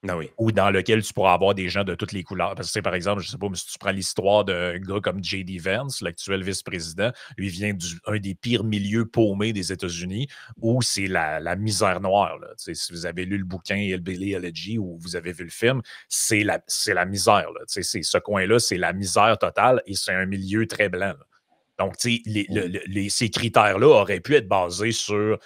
Ah oui. Ou dans lequel tu pourras avoir des gens de toutes les couleurs. Parce que, par exemple, je ne sais pas, mais si tu prends l'histoire d'un gars comme J.D. Vance, l'actuel vice-président, lui vient d'un des pires milieux paumés des États-Unis, où c'est la misère noire. Là. Si vous avez lu le bouquin Hillbilly Elegy ou vous avez vu le film, c'est la misère. Là. Ce coin-là, c'est la misère totale et c'est un milieu très blanc. Là. Donc, ces critères-là auraient pu être basés sur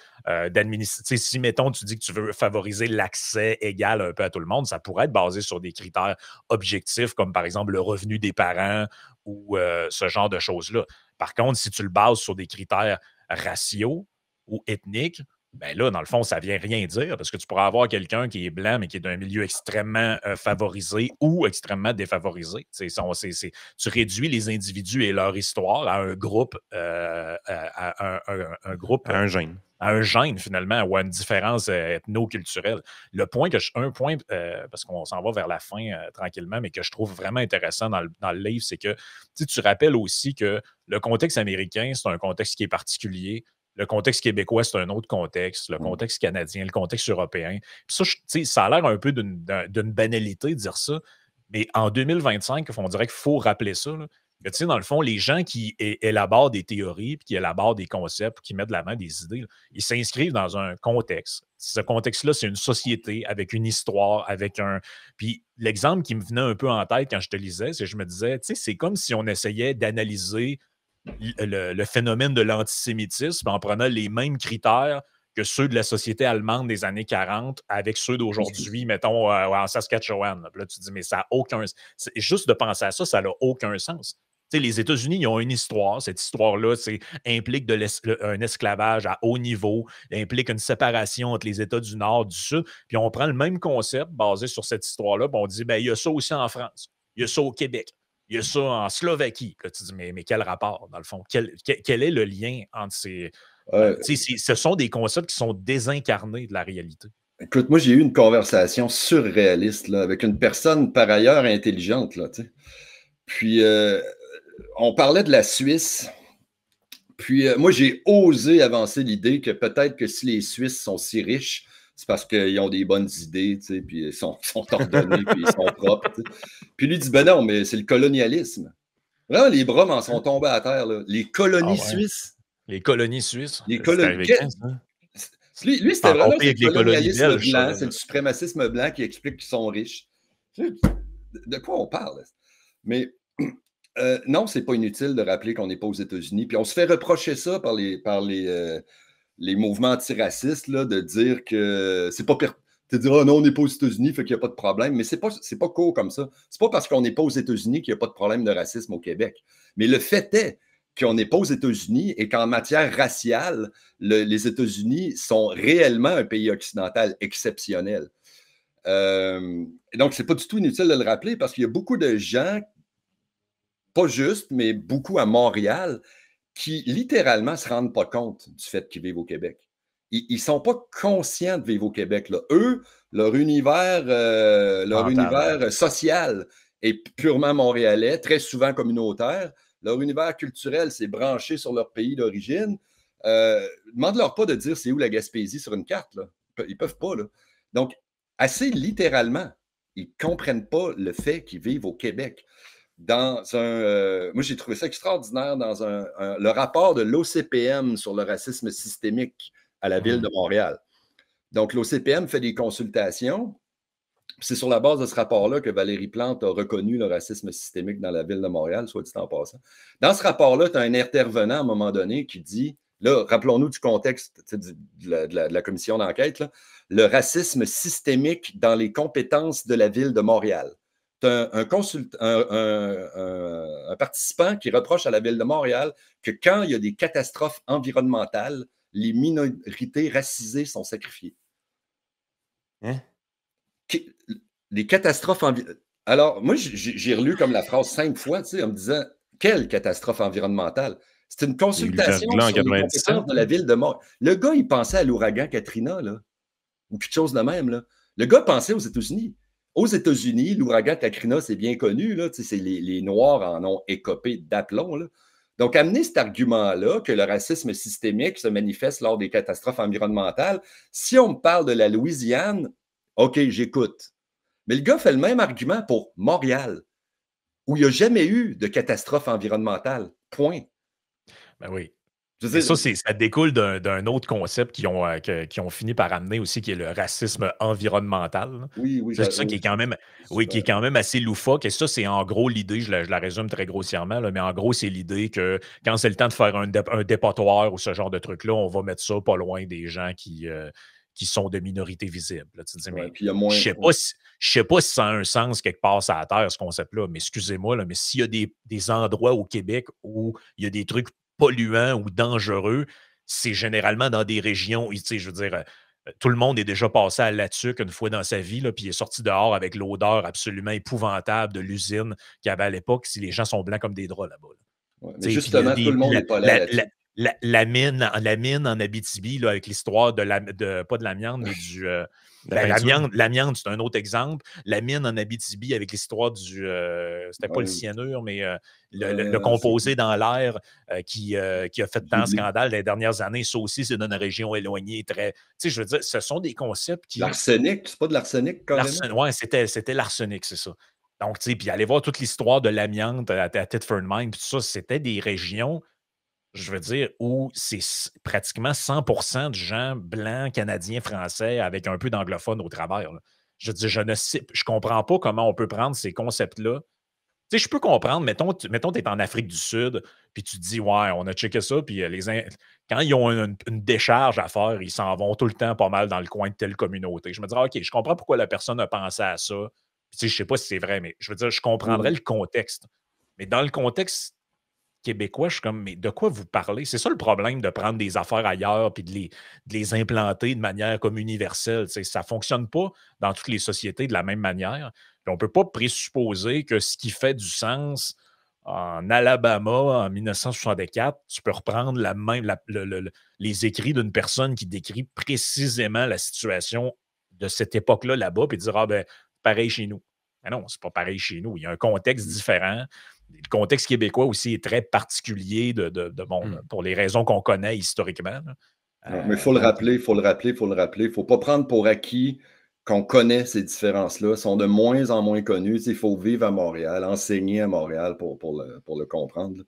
si, mettons, tu dis que tu veux favoriser l'accès égal un peu à tout le monde, ça pourrait être basé sur des critères objectifs, comme par exemple le revenu des parents ou ce genre de choses-là. Par contre, si tu le bases sur des critères raciaux ou ethniques, ben là, dans le fond, ça ne vient rien dire parce que tu pourrais avoir quelqu'un qui est blanc, mais qui est d'un milieu extrêmement favorisé ou extrêmement défavorisé. Tu réduis les individus et leur histoire à un groupe, à un gène. À un gène, finalement, ou à une différence ethno-culturelle. Parce qu'on s'en va vers la fin tranquillement, mais que je trouve vraiment intéressant dans le livre, c'est que tu rappelles aussi que le contexte américain, c'est un contexte qui est particulier. Le contexte québécois, c'est un autre contexte. Le contexte canadien, le contexte européen. Puis ça a l'air un peu d'une banalité de dire ça, mais en 2025, on dirait qu'il faut rappeler ça. Là. Que, dans le fond, les gens qui élaborent des théories, puis qui élaborent des concepts, qui mettent de l'avant des idées, là, ils s'inscrivent dans un contexte. Ce contexte-là, c'est une société avec une histoire, avec un... Puis l'exemple qui me venait un peu en tête quand je te lisais, c'est que je me disais, c'est comme si on essayait d'analyser le phénomène de l'antisémitisme en prenant les mêmes critères que ceux de la société allemande des années 40 avec ceux d'aujourd'hui, mettons, en Saskatchewan. Là, tu te dis, mais ça n'a aucun... Juste de penser à ça, ça n'a aucun sens. T'sais, les États-Unis, ils ont une histoire. Cette histoire-là implique un esclavage à haut niveau, implique une séparation entre les États du Nord, du Sud. Puis on prend le même concept basé sur cette histoire-là, puis on dit, ben, il y a ça aussi en France, il y a ça au Québec, il y a ça en Slovaquie. Puis là, tu dis, mais quel rapport, dans le fond? Quel est le lien entre ces... ce sont des concepts qui sont désincarnés de la réalité. Écoute, moi, j'ai eu une conversation surréaliste là, avec une personne par ailleurs intelligente. Là, puis, on parlait de la Suisse. Puis, moi, j'ai osé avancer l'idée que peut-être que si les Suisses sont si riches, c'est parce qu'ils ont des bonnes idées, puis ils sont ordonnés, puis ils sont propres. T'sais. Puis lui dit, ben non, mais c'est le colonialisme. Là, les bras m'en sont tombés à terre. Là. Les colonies suisses. Les colonies suisses. Les colonies. Lui C'est c'était encore vraiment pire le que les colonies colonialisme belges, ça, blanc, là. c'est le suprémacisme blanc qui explique qu'ils sont riches. De quoi on parle? Mais non, c'est pas inutile de rappeler qu'on n'est pas aux États-Unis. Puis on se fait reprocher ça par les mouvements antiracistes, là, de dire que c'est pas de dire, oh non, on n'est pas aux États-Unis, fait qu'il n'y a pas de problème. Mais c'est pas court comme ça. C'est pas parce qu'on n'est pas aux États-Unis qu'il n'y a pas de problème de racisme au Québec. Mais le fait est qu'on n'est pas aux États-Unis et qu'en matière raciale, les États-Unis sont réellement un pays occidental exceptionnel. Et donc, c'est pas du tout inutile de le rappeler parce qu'il y a beaucoup de gens, pas juste, mais beaucoup à Montréal, qui littéralement ne se rendent pas compte du fait qu'ils vivent au Québec. Ils ne sont pas conscients de vivre au Québec, là. Eux, leur univers social est purement montréalais, très souvent communautaire. Leur univers culturel, c'est branché sur leur pays d'origine. Demande-leur pas de dire c'est où la Gaspésie sur une carte, là. Ils ne peuvent pas, là. Donc, assez littéralement, ils ne comprennent pas le fait qu'ils vivent au Québec. Moi, j'ai trouvé ça extraordinaire dans le rapport de l'OCPM sur le racisme systémique à la ville de Montréal. Donc, l'OCPM fait des consultations. C'est sur la base de ce rapport-là que Valérie Plante a reconnu le racisme systémique dans la ville de Montréal, soit dit en passant. Dans ce rapport-là, tu as un intervenant à un moment donné qui dit, là, rappelons-nous du contexte de la commission d'enquête, là, le racisme systémique dans les compétences de la ville de Montréal. Tu as un participant qui reproche à la ville de Montréal que quand il y a des catastrophes environnementales, les minorités racisées sont sacrifiées. Hein? Les catastrophes environnementales. Alors, moi, j'ai relu comme la phrase 5 fois, tu sais, en me disant quelle catastrophe environnementale? C'est une consultation sur les compétences de la ville de Montréal. Le gars, il pensait à l'ouragan Katrina, là, ou quelque chose de même. Là. Le gars pensait aux États-Unis. Aux États-Unis, l'ouragan Katrina, c'est bien connu. Là, c'est les Noirs en ont écopé d'aplomb. Là. Donc, amener cet argument-là, que le racisme systémique se manifeste lors des catastrophes environnementales, si on me parle de la Louisiane, OK, j'écoute. Mais le gars fait le même argument pour Montréal, où il n'y a jamais eu de catastrophe environnementale. Point. Ben oui. Ça découle d'un autre concept qui ont fini par amener aussi, qui est le racisme environnemental. Oui. C'est ça qui est quand même assez loufoque. Et ça, c'est en gros l'idée, je la résume très grossièrement, là, mais en gros, c'est l'idée que quand c'est le temps de faire un dépotoir ou ce genre de truc-là, on va mettre ça pas loin des gens qui sont de minorités visibles. Là, tu te dis, mais je sais pas si ça a un sens quelque part sur la Terre, ce concept-là, mais excusez-moi, là, mais s'il y a des endroits au Québec où il y a des trucs polluants ou dangereux, c'est généralement dans des régions, tu sais, je veux dire, tout le monde est déjà passé à là-dessus une fois dans sa vie, là, puis il est sorti dehors avec l'odeur absolument épouvantable de l'usine qu'il y avait à l'époque, si les gens sont blancs comme des draps là-bas. Là. Ouais, mais justement, tout le monde n'est pas là là-dessus. La mine en Abitibi, là, avec l'histoire pas de l'amiante, mais du... l'amiante, c'est un autre exemple. La mine en Abitibi, avec l'histoire du... c'était pas le cyanure, mais le composé dans l'air qui a fait tant de scandale les dernières années. Ça aussi, c'est dans une région éloignée. Très... Tu sais, je veux dire, ce sont des concepts qui... L'arsenic, c'est pas de l'arsenic, carrément? Oui, c'était l'arsenic, c'est ça. Donc, tu sais, puis aller voir toute l'histoire de l'amiante à Thetford Mine, puis tout ça, c'était des régions... Je veux dire, où c'est pratiquement 100% de gens blancs, canadiens, français, avec un peu d'anglophone au travers. Là. Je veux dire, je comprends pas comment on peut prendre ces concepts-là. Tu sais, je peux comprendre, mettons tu es en Afrique du Sud, puis tu te dis, ouais, on a checké ça, puis quand ils ont une décharge à faire, ils s'en vont tout le temps pas mal dans le coin de telle communauté. Je me dis, OK, je comprends pourquoi la personne a pensé à ça. Puis, tu sais, je sais pas si c'est vrai, mais je veux dire, je comprendrais le contexte. Mais dans le contexte québécois, je suis comme, mais de quoi vous parlez? C'est ça le problème de prendre des affaires ailleurs puis de les implanter de manière comme universelle. Ça ne fonctionne pas dans toutes les sociétés de la même manière. Puis on ne peut pas présupposer que ce qui fait du sens en Alabama en 1964, tu peux reprendre les écrits d'une personne qui décrit précisément la situation de cette époque-là là-bas puis dire, ah ben, pareil chez nous. Mais non, c'est pas pareil chez nous. Il y a un contexte différent. Le contexte québécois aussi est très particulier pour les raisons qu'on connaît historiquement. Mais il faut le rappeler. Il ne faut pas prendre pour acquis qu'on connaît ces différences-là. Elles sont de moins en moins connues. Il faut vivre à Montréal, enseigner à Montréal pour le comprendre.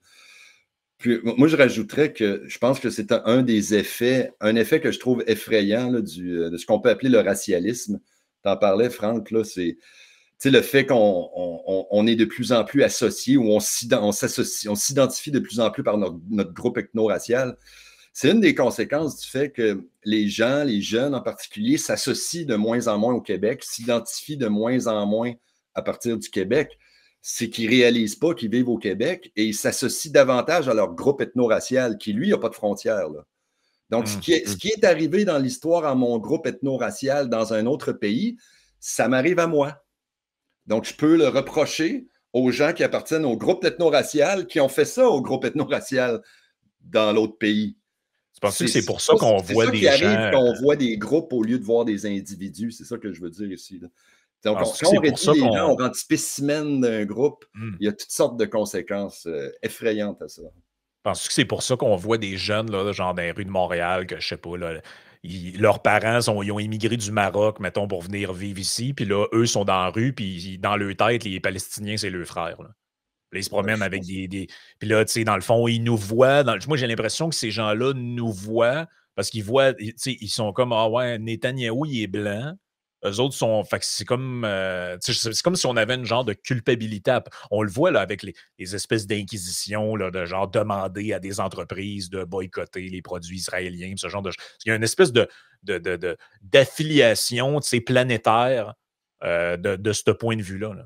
Puis moi, je rajouterais que je pense que c'est un effet que je trouve effrayant là, de ce qu'on peut appeler le racialisme. Tu en parlais, Franck, là, c'est le fait qu'on est de plus en plus associé ou on s'identifie de plus en plus par notre groupe ethno-racial. C'est une des conséquences du fait que les jeunes en particulier, s'associent de moins en moins au Québec, s'identifient de moins en moins à partir du Québec. C'est qu'ils ne réalisent pas qu'ils vivent au Québec et ils s'associent davantage à leur groupe ethno-racial qui, lui, n'a pas de frontières. Là. Donc, ce qui est arrivé dans l'histoire à mon groupe ethno-racial dans un autre pays, ça m'arrive à moi. Donc, je peux le reprocher aux gens qui appartiennent au groupe ethno-racial qui ont fait ça au groupe ethno-racial dans l'autre pays. Tu penses que c'est pour ça qu'on voit des gens... C'est ça qui arrive quand on voit des groupes au lieu de voir des individus. C'est ça que je veux dire ici. Là. Donc, quand on réduit les gens, on rend spécimen d'un groupe, il y a toutes sortes de conséquences effrayantes à ça. Penses-tu que c'est pour ça qu'on voit des jeunes, là, genre dans les rues de Montréal, que je sais pas, là, leurs parents ils ont immigré du Maroc, mettons, pour venir vivre ici, puis là, eux sont dans la rue, puis dans leur tête, les Palestiniens, c'est leurs frères. Là. Là, ils se promènent avec des... Puis là, tu sais, dans le fond, ils nous voient. Moi, j'ai l'impression que ces gens-là nous voient parce qu'ils voient, tu sais, ils sont comme, ah ouais, Netanyahou, il est blanc. Eux autres sont. Fait que c'est comme. C'est comme si on avait une genre de culpabilité. On le voit là, avec les espèces d'inquisitions, là, de genre demander à des entreprises de boycotter les produits israéliens, ce genre de. Il y a une espèce d'affiliation planétaire de ce point de vue-là. Là.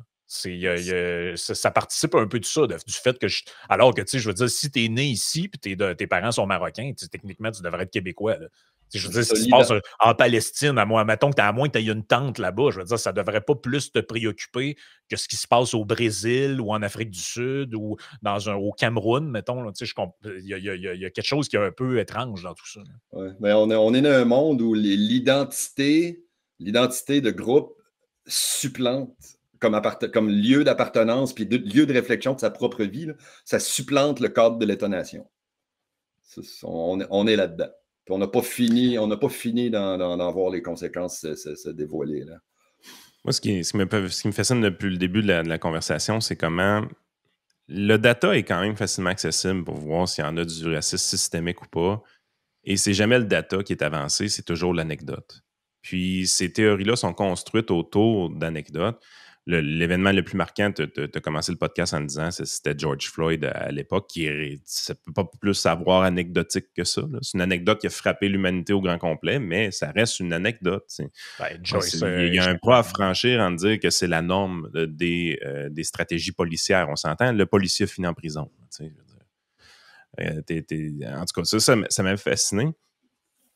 Ça participe un peu de ça, du fait que alors que, tu sais, je veux dire, si tu es né ici puis tes parents sont marocains, techniquement, tu devrais être québécois. Là. Je veux dire, ce qui se passe en Palestine, à moins que tu aies une tente là-bas, je veux dire, ça ne devrait pas plus te préoccuper que ce qui se passe au Brésil ou en Afrique du Sud ou au Cameroun, mettons. Il y a quelque chose qui est un peu étrange dans tout ça. Ouais, mais on est dans un monde où l'identité de groupe supplante comme lieu d'appartenance puis lieu de réflexion de sa propre vie, là, ça supplante le cadre de l'étonnation. On est là-dedans. Puis on n'a pas fini d'en voir les conséquences se dévoiler. Là. Moi, ce qui me fascine depuis le début de la conversation, c'est comment le data est quand même facilement accessible pour voir s'il y en a du racisme systémique ou pas. Et c'est jamais le data qui est avancé, c'est toujours l'anecdote. Puis ces théories-là sont construites autour d'anecdotes. L'événement le plus marquant, tu as commencé le podcast en disant c'était George Floyd à l'époque, ça ne peut pas plus savoir anecdotique que ça. Là. C'est une anecdote qui a frappé l'humanité au grand complet, mais ça reste une anecdote. Il y a un pas à franchir en dire que c'est la norme des stratégies policières. On s'entend, le policier finit en prison. En tout cas, ça m'a fasciné.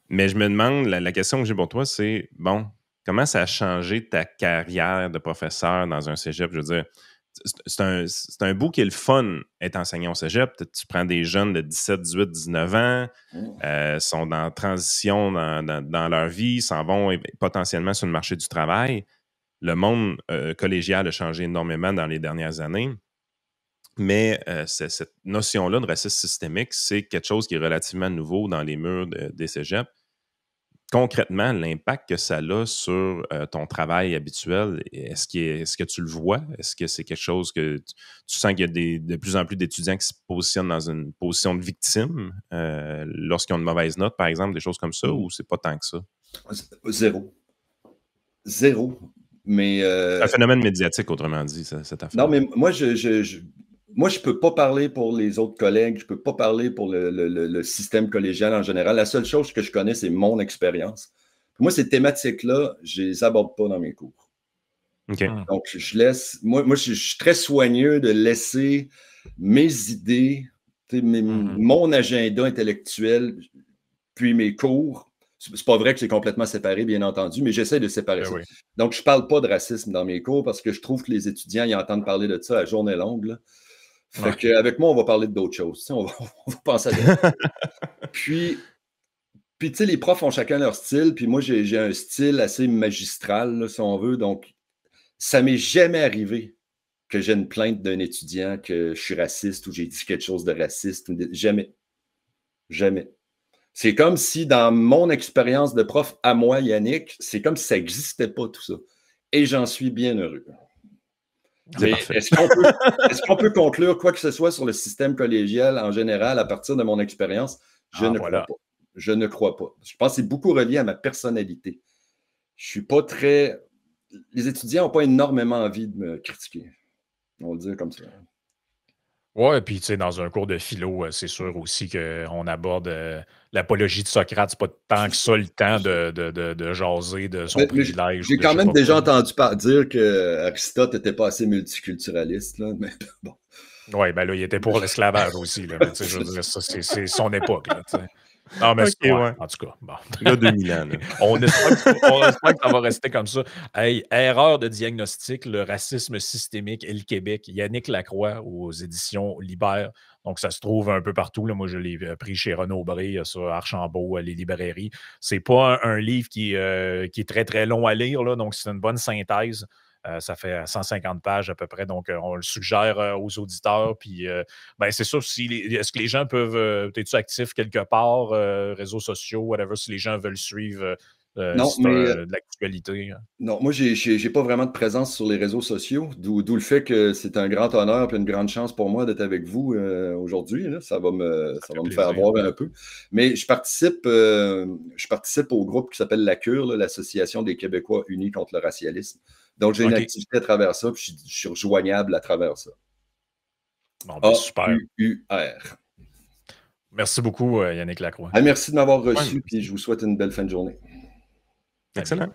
Mais je me demande, la question que j'ai pour toi, c'est, bon, comment ça a changé ta carrière de professeur dans un cégep? Je veux dire, c'est un bout qui est le fun, être enseignant au cégep. Tu prends des jeunes de 17, 18, 19 ans, sont en transition dans leur vie, s'en vont potentiellement sur le marché du travail. Le monde collégial a changé énormément dans les dernières années. Mais cette notion-là de racisme systémique, c'est quelque chose qui est relativement nouveau dans les murs des cégeps. Concrètement, l'impact que ça a sur ton travail habituel, est-ce que tu le vois? Est-ce que c'est quelque chose que tu sens qu'il y a de plus en plus d'étudiants qui se positionnent dans une position de victime lorsqu'ils ont une mauvaise note, par exemple, des choses comme ça, ou c'est pas tant que ça? Zéro. Mais, c'est un phénomène médiatique, autrement dit, cette affaire. Non, mais moi, je peux pas parler pour les autres collègues, je peux pas parler pour le système collégial en général. La seule chose que je connais, c'est mon expérience. Moi, ces thématiques-là, je les aborde pas dans mes cours. Okay. Donc, je laisse... Moi, je suis très soigneux de laisser mes idées, mon agenda intellectuel, puis mes cours. C'est pas vrai que c'est complètement séparé, bien entendu, mais j'essaie de séparer ça. Oui. Donc, je parle pas de racisme dans mes cours parce que je trouve que les étudiants, ils entendent parler de ça à journée longue, là. Fait qu'avec moi, on va parler d'autres choses. On va penser à d'autres choses. Puis tu sais, les profs ont chacun leur style. Puis moi, j'ai un style assez magistral, là, si on veut. Donc, ça m'est jamais arrivé que j'ai une plainte d'un étudiant que je suis raciste ou j'ai dit quelque chose de raciste. Jamais. Jamais. C'est comme si, dans mon expérience de prof à moi, Yannick, c'est comme si ça n'existait pas, tout ça. Et j'en suis bien heureux. Mais est-ce qu'on peut conclure quoi que ce soit sur le système collégial en général à partir de mon expérience? Je ne crois pas. Je ne crois pas. Je pense que c'est beaucoup relié à ma personnalité. Je suis pas très... Les étudiants n'ont pas énormément envie de me critiquer. On va le dire comme ça. Ouais, puis tu sais, dans un cours de philo, c'est sûr aussi qu'on aborde l'apologie de Socrate. C'est pas tant que ça le temps de jaser de son privilège. J'ai quand même déjà entendu dire qu'Aristote n'était pas assez multiculturaliste. Là, mais bon. Oui, ben là, il était pour l'esclavage aussi. Là, mais, je veux dire, ça, c'est son époque. Là, non, mais c'est ouais. En tout cas, bon. Il y a 2000 ans. On espère que ça va rester comme ça. Hey, erreur de diagnostic, le racisme systémique et le Québec. Yannick Lacroix aux éditions Libère. Donc, ça se trouve un peu partout. Là. Moi, je l'ai pris chez Renaud Bré, sur Archambault, les librairies. C'est pas un livre qui est très, très long à lire. Là, donc, c'est une bonne synthèse. Ça fait 150 pages à peu près, donc on le suggère aux auditeurs. Puis, ben, c'est sûr, est-ce que les gens peuvent... Es-tu actif quelque part, réseaux sociaux, whatever, si les gens veulent suivre de l'actualité? Non, moi, j'ai pas vraiment de présence sur les réseaux sociaux, d'où le fait que c'est un grand honneur et une grande chance pour moi d'être avec vous aujourd'hui. Ça va me faire voir un peu. Mais je participe au groupe qui s'appelle La Cure, l'Association des Québécois unis contre le racialisme. Donc, j'ai une activité à travers ça, puis je suis rejoignable à travers ça. Bon, ben, super. A-U-U-R. Merci beaucoup, Yannick Lacroix. Merci de m'avoir reçu, puis je vous souhaite une belle fin de journée. Excellent.